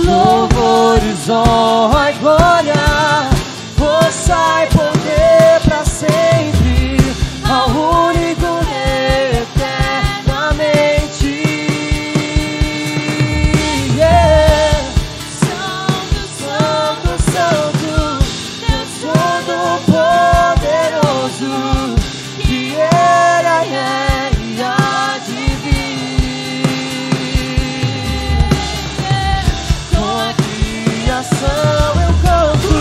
louvores, honra e glória, força e poder para sempre, ao único eternamente. Yeah. Santo, Santo, Santo, Deus Todo-Poderoso, que era e há de vir. Com a criação eu canto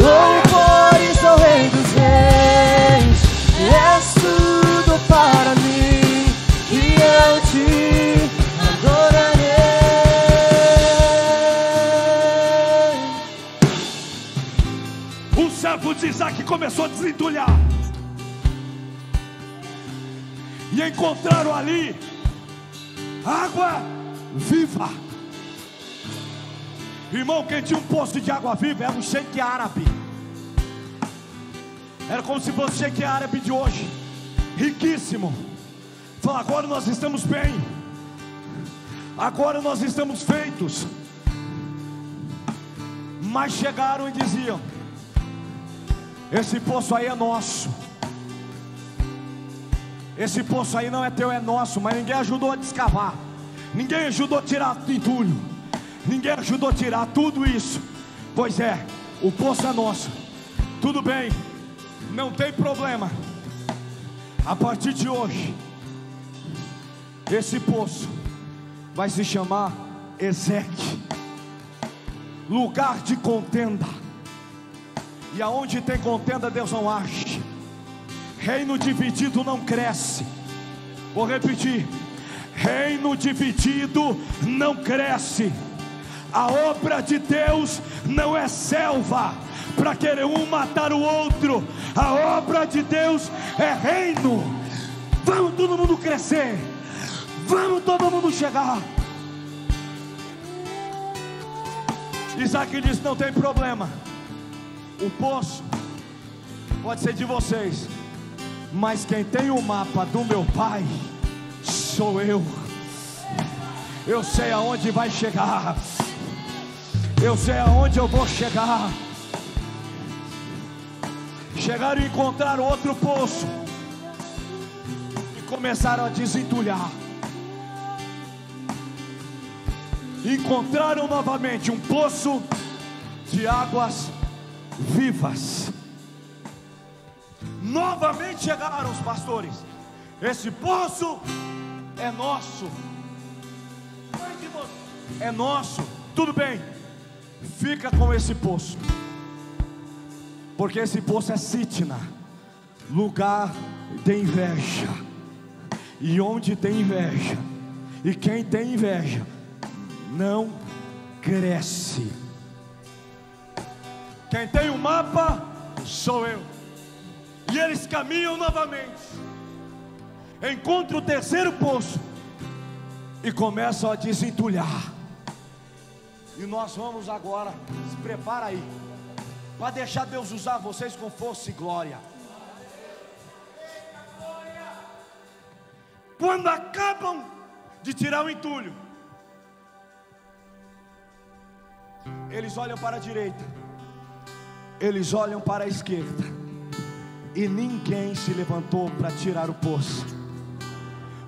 louvores ao Rei dos Reis. És tudo para mim, e eu te adorarei. O servo de Isaac começou a desentulhar, e encontraram ali água viva. Irmão, quem tinha um poço de água viva era um sheik árabe. Era como se fosse o sheik árabe de hoje, riquíssimo. Fala: agora nós estamos bem, agora nós estamos feitos. Mas chegaram e diziam: esse poço aí é nosso. Esse poço aí não é teu, é nosso. Mas ninguém ajudou a descavar, ninguém ajudou a tirar o entulho, ninguém ajudou a tirar tudo isso. Pois é, o poço é nosso. Tudo bem, não tem problema. A partir de hoje, esse poço vai se chamar Ezeque, lugar de contenda. E aonde tem contenda, Deus não age. Reino dividido não cresce. Vou repetir: reino dividido não cresce. A obra de Deus não é selva para querer um matar o outro. A obra de Deus é reino. Vamos todo mundo crescer, vamos todo mundo chegar. Isaac disse: não tem problema, o poço pode ser de vocês, mas quem tem o mapa do meu pai sou eu. Eu sei aonde vai chegar, eu sei aonde eu vou chegar. Chegaram e encontraram outro poço e começaram a desentulhar. Encontraram novamente um poço de águas vivas. Novamente chegaram os pastores: esse poço é nosso. É nosso. Tudo bem, fica com esse poço, porque esse poço é Sitna, lugar de inveja. E onde tem inveja, e quem tem inveja não cresce. Quem tem o mapa sou eu. E eles caminham novamente, encontram o terceiro poço e começam a desentulhar. E nós vamos agora, se prepara aí, para deixar Deus usar vocês com força e glória. Quando acabam de tirar o entulho, eles olham para a direita eles olham para a esquerda e ninguém se levantou para tirar o poço,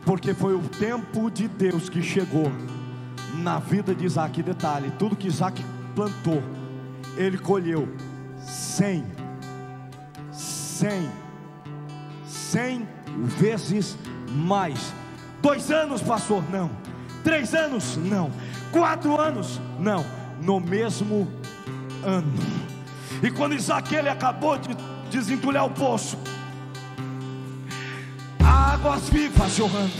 porque foi o tempo de Deus que chegou na vida de Isaac. E detalhe, tudo que Isaac plantou, ele colheu 100 vezes mais. 2 anos, pastor? Não. 3 anos? Não. 4 anos? Não. No mesmo ano. E quando Isaac, ele acabou de desentulhar o poço, águas vivas jorrando,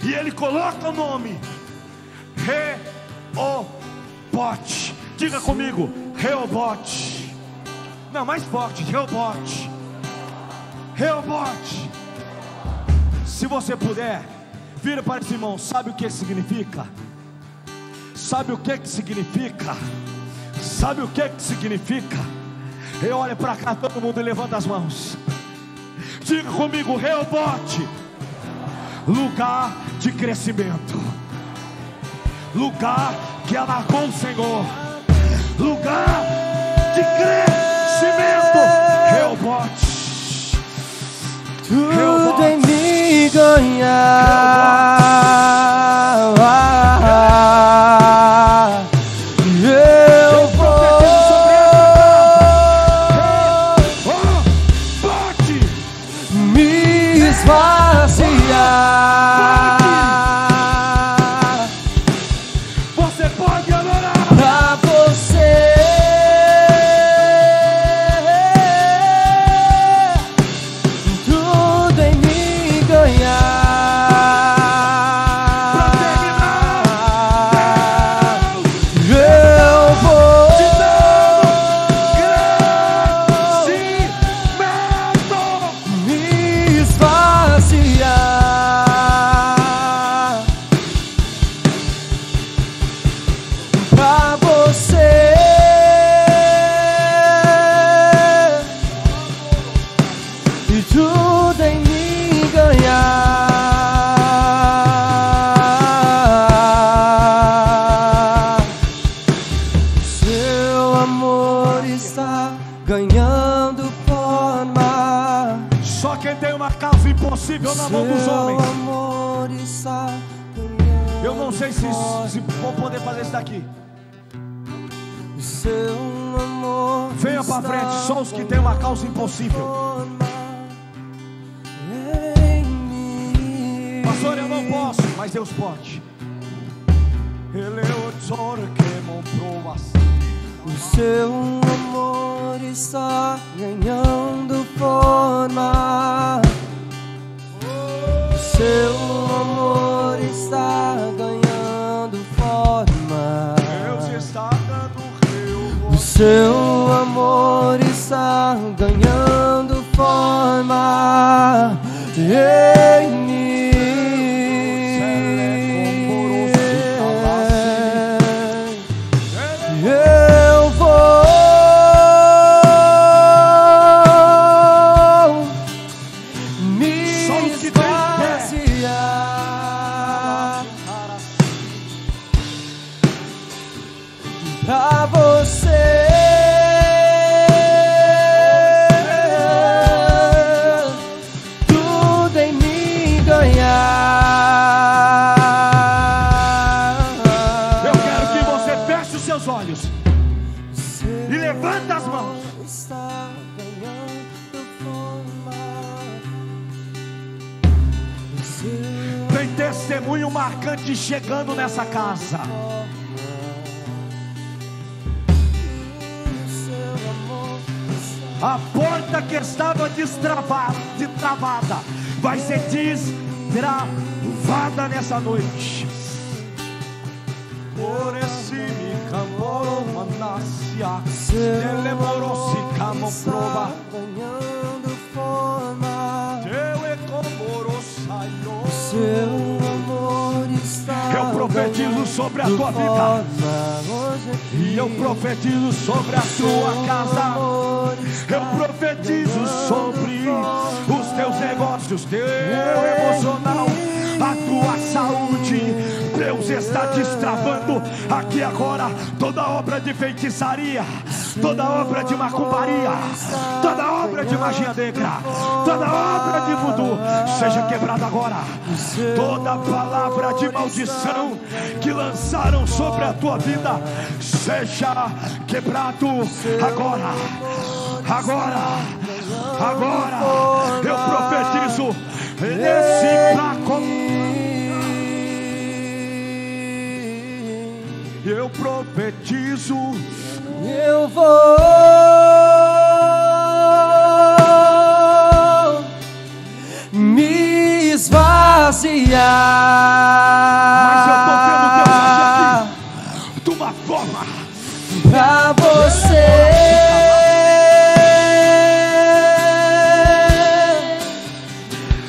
e ele coloca o nome Reobote. Diga comigo, Reobote. Não, mais forte, Reobote. Reobote. Se você puder, vira para esse irmão. Sabe o que significa? Sabe o que significa? Sabe o que significa? E olha para cá, todo mundo, e levanta as mãos. Diga comigo, Reobote. Lugar de crescimento, lugar que alargou o Senhor, lugar de crescimento. Reobote. Tudo em mim ganhar. Eu vou me esvaziar. Você pode adorar Pra você. Tudo em mim ganhar. Eu vou me esvaziar pra você. E tudo em mim ganhar. Seu amor está ganhando forma. Só quem tem uma causa impossível na mão dos Seu homens. amor está ganhando. Eu não sei se vou poder fazer isso daqui. Seu amor. Venha para frente, só os que têm uma causa impossível. Pastor, eu não posso, mas Deus pode. Ele é o tesouro que comprou assim. O seu amor está ganhando forma. O seu amor está ganhando forma. Deus está dando rio. O seu amor está ganhando forma em mim. Eu vou me esvaziar pra você. Tudo em mim ganhar. Eu quero que você feche os seus olhos e levanta as mãos. Está ganhando forma. Tem testemunho marcante chegando nessa casa. A porta que estava destravada vai ser destravada nessa noite. Por esse me camou manasia, ele morou se camou prova. Ganhando forma. Ele comorou saiu. Seu amor está. Eu profetizo sobre a tua vida. E eu profetizo sobre a tua casa. Eu profetizo sobre os teus negócios, teu emocional, a tua saúde. Deus está destravando aqui agora toda obra de feitiçaria, toda obra de macumbaria, toda obra de magia negra, toda obra de voodoo, seja quebrada agora. Toda palavra de maldição que lançaram sobre a tua vida, seja quebrado agora. Agora eu profetizo nesse placo. Eu profetizo, eu vou me esvaziar. Mas eu tô vendo Deus agir aqui de uma forma pra você.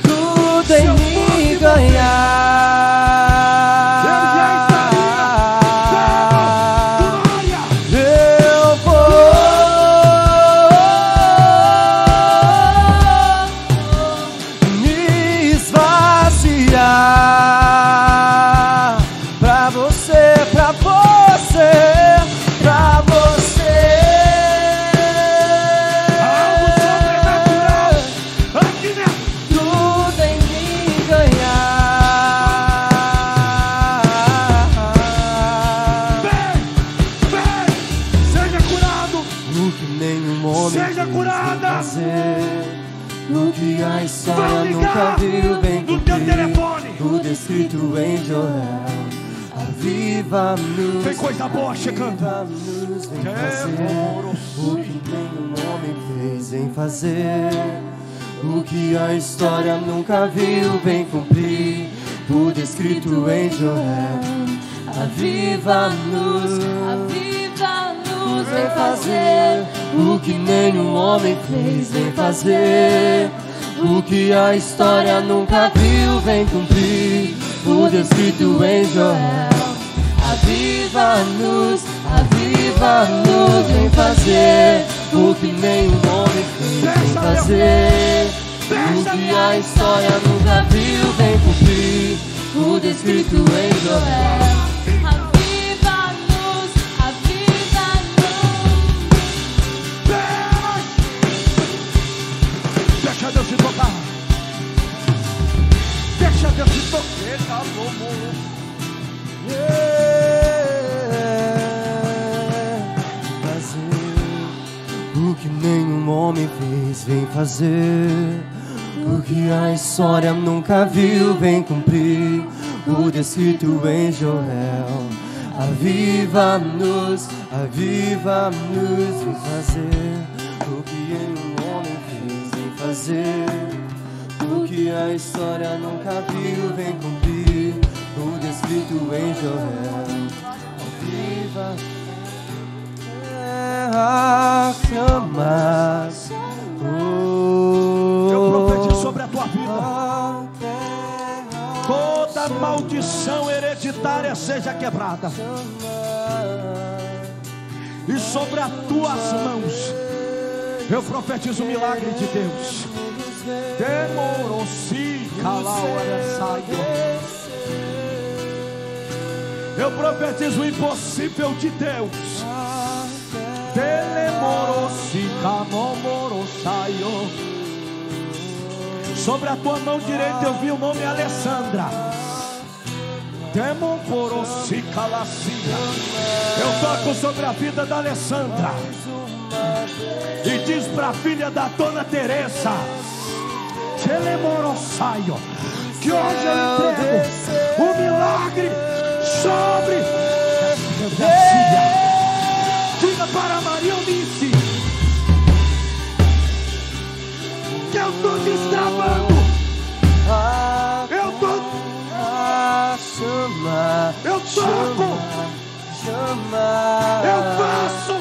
Tudo em me ganhar. no teu telefone. Tudo escrito em Joel. Aviva-nos. Tem coisa boa chegando. O que nenhum homem fez em fazer. O que a história nunca viu vem cumprir. Tudo escrito em Joel. Aviva-nos. Aviva-nos. Vem fazer. O que nenhum homem fez em fazer. O que a história nunca viu vem cumprir. Tudo escrito em Joel. Aviva-nos, aviva-nos, vem fazer o que nenhum homem fez vem fazer. O que a história nunca viu vem cumprir. Tudo escrito em Joel. Aviva-nos, aviva-nos. Deixa Deus te tocar. Deixa Deus te tocar. O que nenhum homem fez vem fazer. O que a história nunca viu vem cumprir. O descrito em Joel. Aviva-nos, aviva-nos, vem fazer. O que nenhum homem fez vem fazer. O que a história nunca viu vem cumprir. O descrito em Joel. Aviva terra chama. Eu profetizo sobre a tua vida. Toda maldição hereditária seja quebrada. E sobre as tuas mãos eu profetizo o milagre de Deus. Demorou-se eu profetizo o impossível de Deus. Sobre a tua mão direita eu vi o nome Alessandra. Eu toco sobre a vida da Alessandra e diz para a filha da dona Teresa que hoje eu entrego o milagre sobre a filha. Diga para Maria Eunice que eu estou destravando. Eu toco. Eu faço.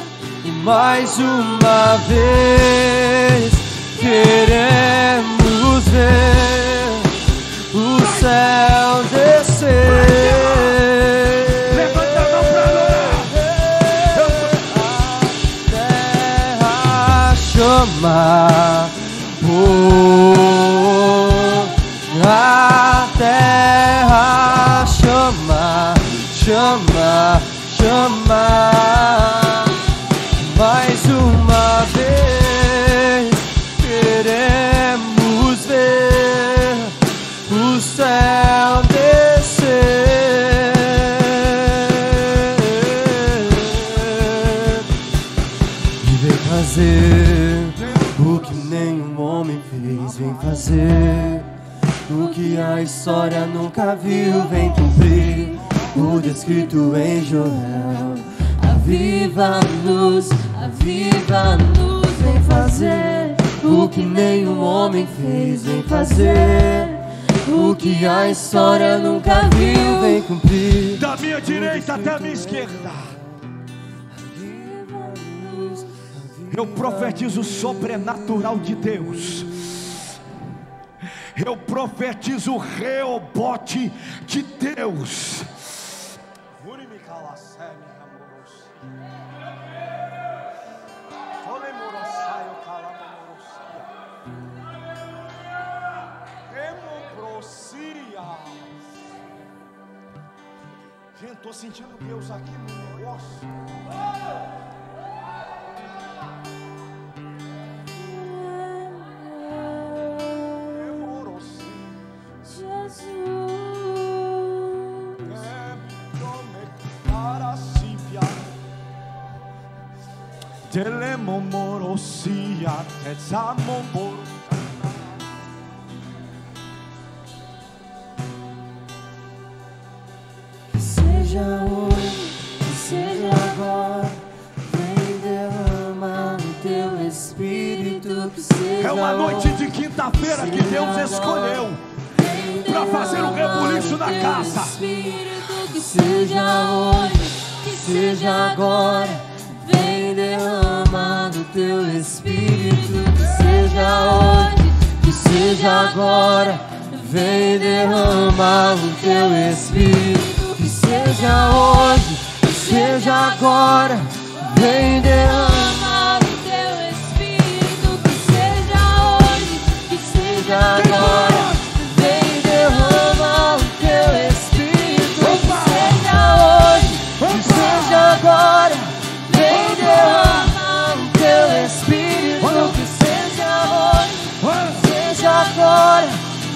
E mais uma vez queremos ver o céu descer. Levanta a mão para adorar. A terra chama. A terra chama, chama, chama. Mais fazer o que nenhum homem fez, vem fazer o que a história nunca viu, vem cumprir o descrito em Joel. Aviva a luz, vem fazer o que nenhum homem fez, vem fazer o que a história nunca viu, vem cumprir. Da minha direita até a minha esquerda, eu profetizo o sobrenatural de Deus. Eu profetizo o rebote de Deus. Gente, estou sentindo Deus aqui no negócio. Telemomorosia, tesamomoro. Que seja hoje, que seja agora, vem derramar o teu Espírito. Que seja é uma noite hoje, de quinta-feira que Deus escolheu para fazer um rebuliço na casa. Que seja hoje, que seja agora, vem derramar o teu Espírito. Que seja hoje, que seja agora, vem derramar o teu Espírito. Que seja hoje, que seja agora, vem derramar o teu Espírito. Que seja hoje, que seja agora, vem derramar o teu Espírito. Que seja hoje, que seja agora, vem derramar o teu Espírito. Que seja hoje, que seja agora,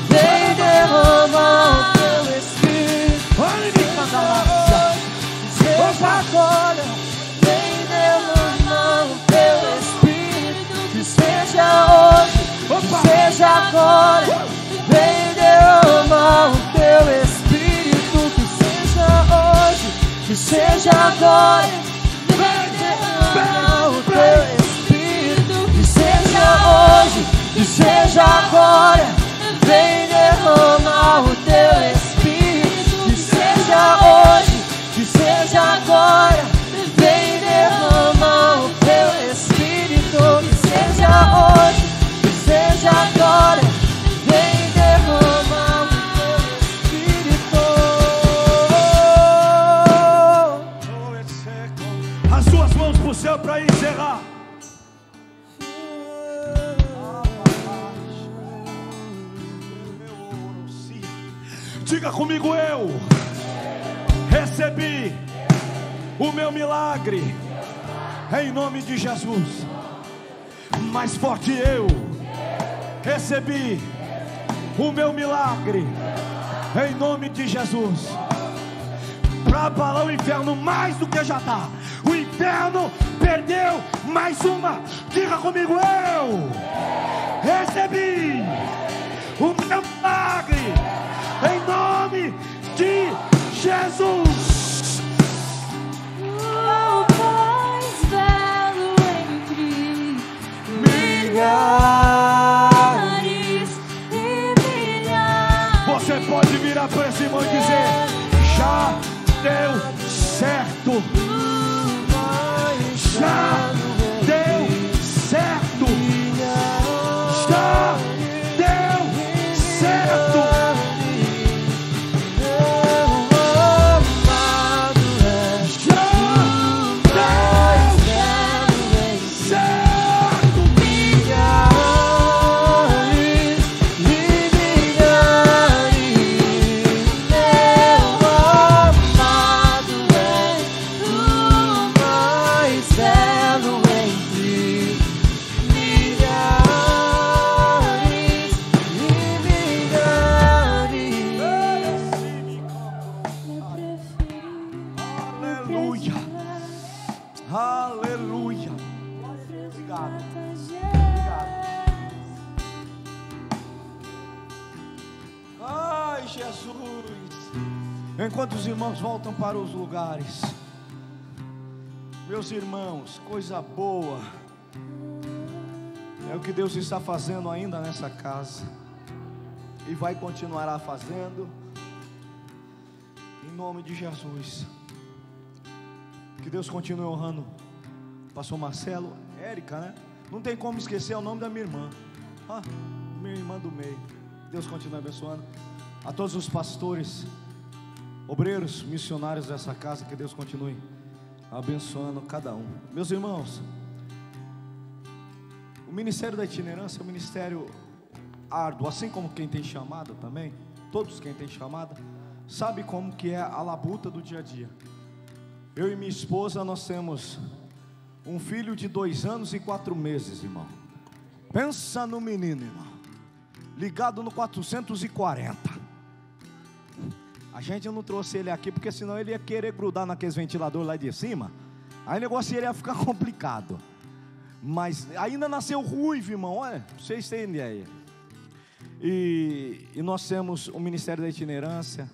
vem derramar o teu Espírito. Que seja agora, vem derramar o teu Espírito. Que seja hoje, que seja agora, vem derramar o teu Espírito. Que seja hoje, que seja agora, vem derramar o teu Espírito. Que seja hoje, que seja agora, vem derramar o teu Espírito. Que seja hoje, que seja agora, vem derramar o teu Espírito. As suas mãos pro céu para encerrar. Diga comigo, eu recebi o meu milagre em nome de Jesus. Mais forte, eu recebi o meu milagre em nome de Jesus. Para abalar o inferno mais do que já está. O inferno perdeu mais uma. Diga comigo, eu recebi o meu milagre em nome de Jesus. O mais belo entre Milhares e milhares. Você pode virar para esse irmão e dizer: já deu certo. Já deu certo. Já deu certo. Meu amado é o mais belo Ai, Jesus. Enquanto os irmãos voltam para os lugares, meus irmãos, coisa boa é o que Deus está fazendo ainda nessa casa e vai continuar fazendo, em nome de Jesus. Que Deus continue honrando pastor Marcelo, Érica, né? Não tem como esquecer o nome da minha irmã, minha irmã do meio. Deus continue abençoando a todos os pastores, obreiros, missionários dessa casa. Que Deus continue abençoando cada um. Meus irmãos, o ministério da itinerância é um ministério árduo, assim como quem tem chamada também. Todos quem tem chamada sabe como que é a labuta do dia a dia. Eu e minha esposa, nós temos um filho de 2 anos e 4 meses, irmão. Pensa no menino, irmão, ligado no 440. A gente não trouxe ele aqui porque senão ele ia querer grudar naqueles ventiladores lá de cima. Aí o negócio ia ficar complicado. Mas ainda nasceu ruivo, irmão. Olha, vocês têm ideia. E nós temos o ministério da itinerância.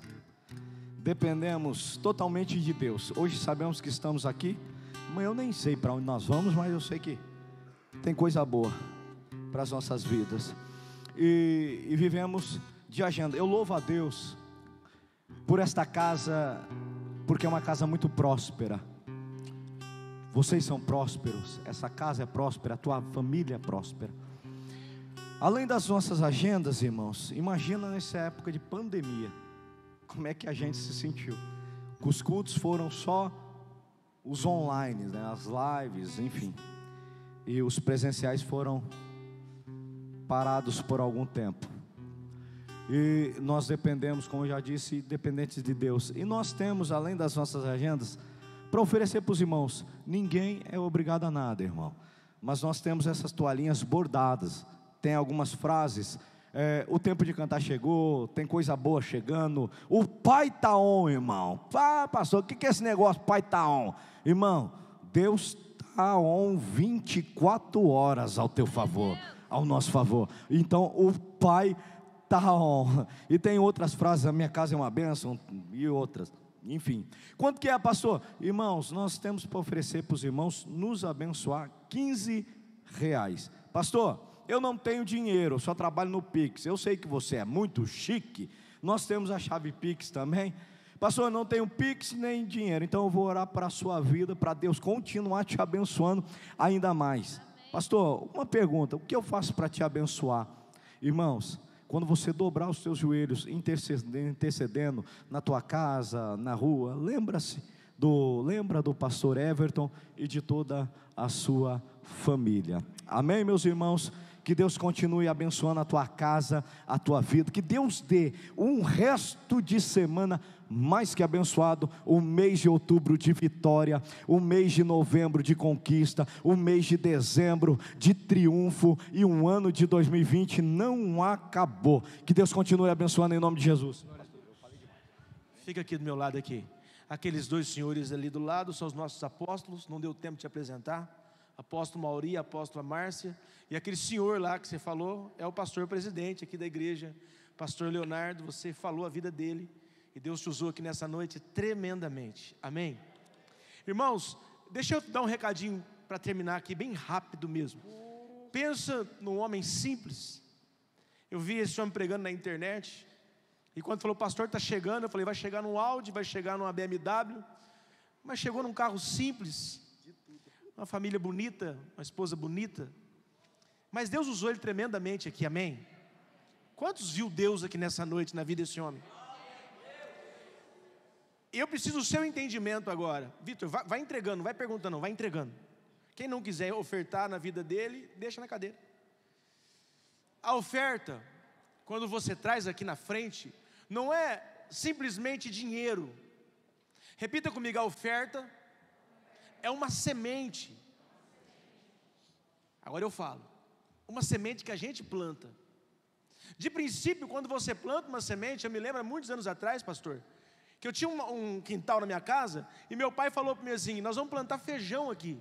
Dependemos totalmente de Deus. Hoje sabemos que estamos aqui. Mas eu nem sei para onde nós vamos, mas eu sei que tem coisa boa para as nossas vidas. E vivemos de agenda. Eu louvo a Deus por esta casa, porque é uma casa muito próspera. Vocês são prósperos, essa casa é próspera, a tua família é próspera. Além das nossas agendas, irmãos, imagina nessa época de pandemia, como é que a gente se sentiu. Os cultos foram só os online, né, as lives, enfim. E os presenciais foram parados por algum tempo. E nós dependemos, como eu já disse, dependentes de Deus. E nós temos, além das nossas agendas, para oferecer para os irmãos. Ninguém é obrigado a nada, irmão. Mas nós temos essas toalhinhas bordadas. Tem algumas frases. O tempo de cantar chegou. Tem coisa boa chegando. O Pai tá on, irmão. Pastor, o que é esse negócio? Pai tá on. Irmão, Deus tá on 24 horas ao teu favor, ao nosso favor. Então o Pai tá on. E tem outras frases, a minha casa é uma bênção, e outras, enfim. Quanto que é, pastor? Irmãos, nós temos para oferecer para os irmãos nos abençoar R$15. Pastor, eu não tenho dinheiro, eu só trabalho no Pix. Eu sei que você é muito chique. Nós temos a chave Pix também. Pastor, eu não tenho Pix nem dinheiro, então eu vou orar para a sua vida, para Deus continuar te abençoando ainda mais. Pastor, uma pergunta: o que eu faço para te abençoar? Irmãos, quando você dobrar os teus joelhos, intercedendo na tua casa, na rua, lembra do pastor Everton e de toda a sua família. Amém, meus irmãos? Que Deus continue abençoando a tua casa, a tua vida. Que Deus dê um resto de semana mais que abençoado. O mês de outubro de vitória, o mês de novembro de conquista, o mês de dezembro de triunfo. E um ano de 2020 não acabou. Que Deus continue abençoando em nome de Jesus. Fica aqui do meu lado aqui. Aqueles 2 senhores ali do lado são os nossos apóstolos. Não deu tempo de te apresentar. Apóstolo Mauri, apóstola Márcia. E aquele senhor lá que você falou é o pastor presidente aqui da igreja, pastor Leonardo. Você falou a vida dele e Deus te usou aqui nessa noite tremendamente. Amém? Irmãos, deixa eu dar um recadinho para terminar aqui, bem rápido mesmo. Pensa num homem simples. Eu vi esse homem pregando na internet, e quando falou, pastor, está chegando, eu falei, vai chegar num Audi, vai chegar numa BMW, mas chegou num carro simples, uma família bonita, uma esposa bonita. Mas Deus usou ele tremendamente aqui, amém? Quantos viu Deus aqui nessa noite, na vida desse homem? Eu preciso do seu entendimento agora. Vitor, vai entregando, não vai perguntando não, vai entregando. Quem não quiser ofertar na vida dele, deixa na cadeira. A oferta, quando você traz aqui na frente, não é simplesmente dinheiro. Repita comigo, a oferta é uma semente. Agora eu falo, uma semente que a gente planta. De princípio, quando você planta uma semente, eu me lembro há muitos anos atrás, pastor, que eu tinha um quintal na minha casa, e meu pai falou para mim assim, nós vamos plantar feijão aqui.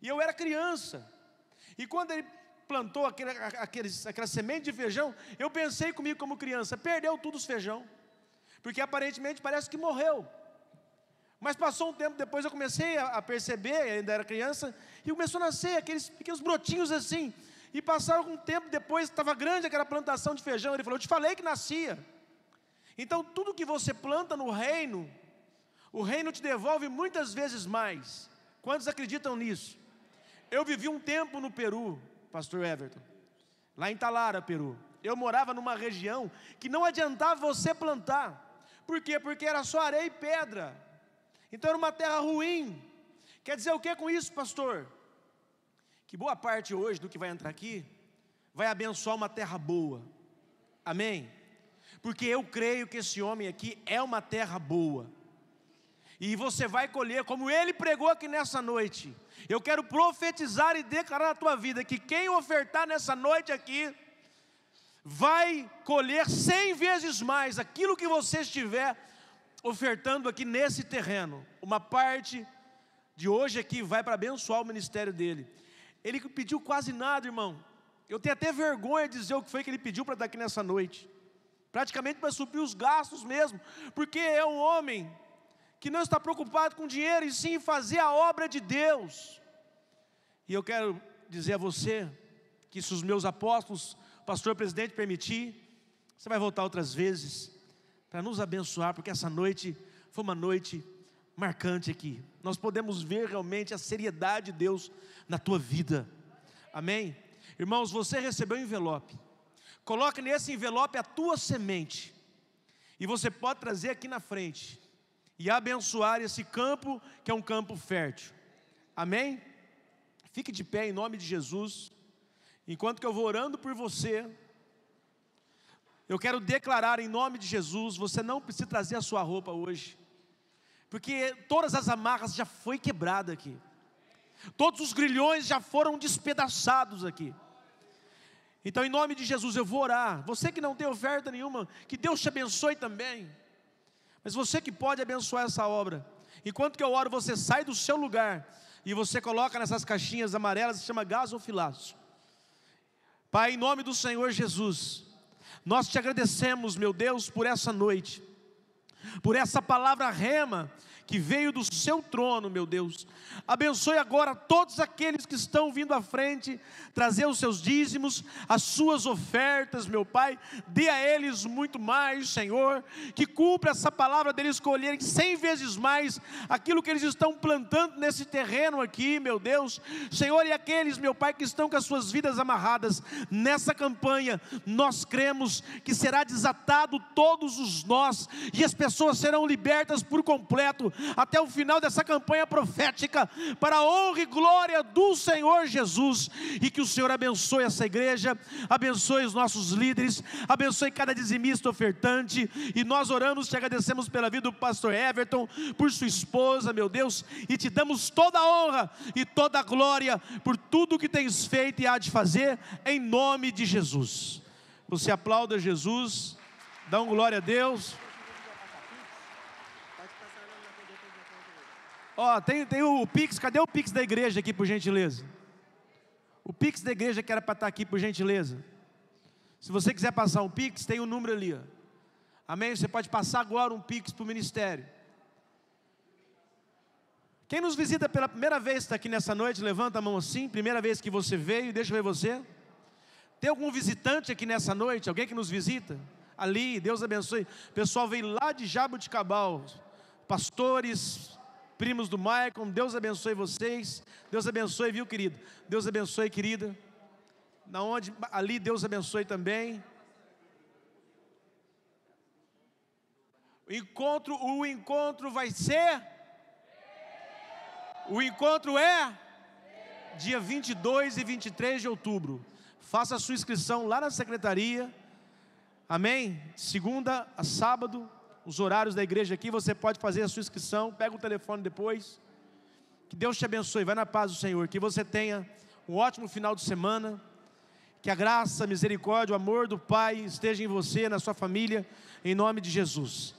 E eu era criança, E quando ele plantou aquela semente de feijão, eu pensei comigo como criança, perdeu tudo os feijão, porque aparentemente parece que morreu. Mas passou um tempo depois, eu comecei a perceber, ainda era criança, e começou a nascer aqueles pequenos brotinhos assim. E passaram algum tempo depois, estava grande aquela plantação de feijão. Ele falou, eu te falei que nascia. Então tudo que você planta no reino, o reino te devolve muitas vezes mais. Quantos acreditam nisso? Eu vivi um tempo no Peru, pastor Everton, lá em Talara, Peru. Eu morava numa região que não adiantava você plantar. Por quê? Porque era só areia e pedra. Então era uma terra ruim. Quer dizer o que com isso, pastor? Que boa parte hoje do que vai entrar aqui vai abençoar uma terra boa. Amém? Porque eu creio que esse homem aqui é uma terra boa. E você vai colher, como ele pregou aqui nessa noite. Eu quero profetizar e declarar na tua vida que quem ofertar nessa noite aqui vai colher 100 vezes mais aquilo que você estiver ofertando aqui nesse terreno. Uma parte de hoje aqui vai para abençoar o ministério dele. Ele pediu quase nada, irmão. Eu tenho até vergonha de dizer o que foi que ele pediu para estar aqui nessa noite. Praticamente para suprir os gastos mesmo, porque é um homem que não está preocupado com dinheiro, e sim fazer a obra de Deus. E eu quero dizer a você que se os meus apóstolos, pastor presidente permitir, você vai voltar outras vezes para nos abençoar, porque essa noite foi uma noite marcante aqui. Nós podemos ver realmente a seriedade de Deus na tua vida. Amém? Irmãos, você recebeu um envelope. Coloque nesse envelope a tua semente. E você pode trazer aqui na frente e abençoar esse campo, que é um campo fértil. Amém? Fique de pé em nome de Jesus. Enquanto que eu vou orando por você, eu quero declarar em nome de Jesus, você não precisa trazer a sua roupa hoje, porque todas as amarras já foi quebrada aqui. Todos os grilhões já foram despedaçados aqui. Então em nome de Jesus eu vou orar. Você que não tem oferta nenhuma, que Deus te abençoe também. Mas você que pode abençoar essa obra, enquanto que eu oro, você sai do seu lugar e você coloca nessas caixinhas amarelas, se chama gasofilaço. Pai, em nome do Senhor Jesus, nós te agradecemos, meu Deus, por essa noite, por essa palavra rema que veio do seu trono, meu Deus. Abençoe agora todos aqueles que estão vindo à frente, trazer os seus dízimos, as suas ofertas, meu Pai. Dê a eles muito mais, Senhor, que cumpra essa palavra deles colherem 100 vezes mais aquilo que eles estão plantando nesse terreno aqui, meu Deus. Senhor, e aqueles, meu Pai, que estão com as suas vidas amarradas nessa campanha, nós cremos que será desatado todos os nós, e as pessoas serão libertas por completo, até o final dessa campanha profética, para a honra e glória do Senhor Jesus. E que o Senhor abençoe essa igreja, abençoe os nossos líderes, abençoe cada dizimista ofertante. E nós oramos, te agradecemos pela vida do pastor Everton, por sua esposa, meu Deus, e te damos toda a honra e toda a glória por tudo que tens feito e há de fazer, em nome de Jesus. Você aplauda Jesus, dá glória a Deus. Ó, tem o Pix, cadê o Pix da igreja aqui, por gentileza? O Pix da igreja que era para estar aqui, por gentileza. Se você quiser passar um Pix, tem o número ali, ó. Amém? Você pode passar agora um Pix para o ministério. Quem nos visita pela primeira vez, está aqui nessa noite, levanta a mão assim, primeira vez que você veio, deixa eu ver você. Tem algum visitante aqui nessa noite, alguém que nos visita? Ali, Deus abençoe. O pessoal veio lá de Jaboticabal, pastores, primos do Maicon, Deus abençoe vocês. Deus abençoe, viu, querido? Deus abençoe, querida. Na onde? Ali, Deus abençoe também. O encontro vai ser? O encontro é? Dia 22 e 23 de outubro. Faça a sua inscrição lá na secretaria. Amém? Segunda a sábado. Os horários da igreja aqui, você pode fazer a sua inscrição, pega o telefone depois. Que Deus te abençoe, vai na paz do Senhor, que você tenha um ótimo final de semana, que a graça, a misericórdia, o amor do Pai esteja em você, na sua família, em nome de Jesus.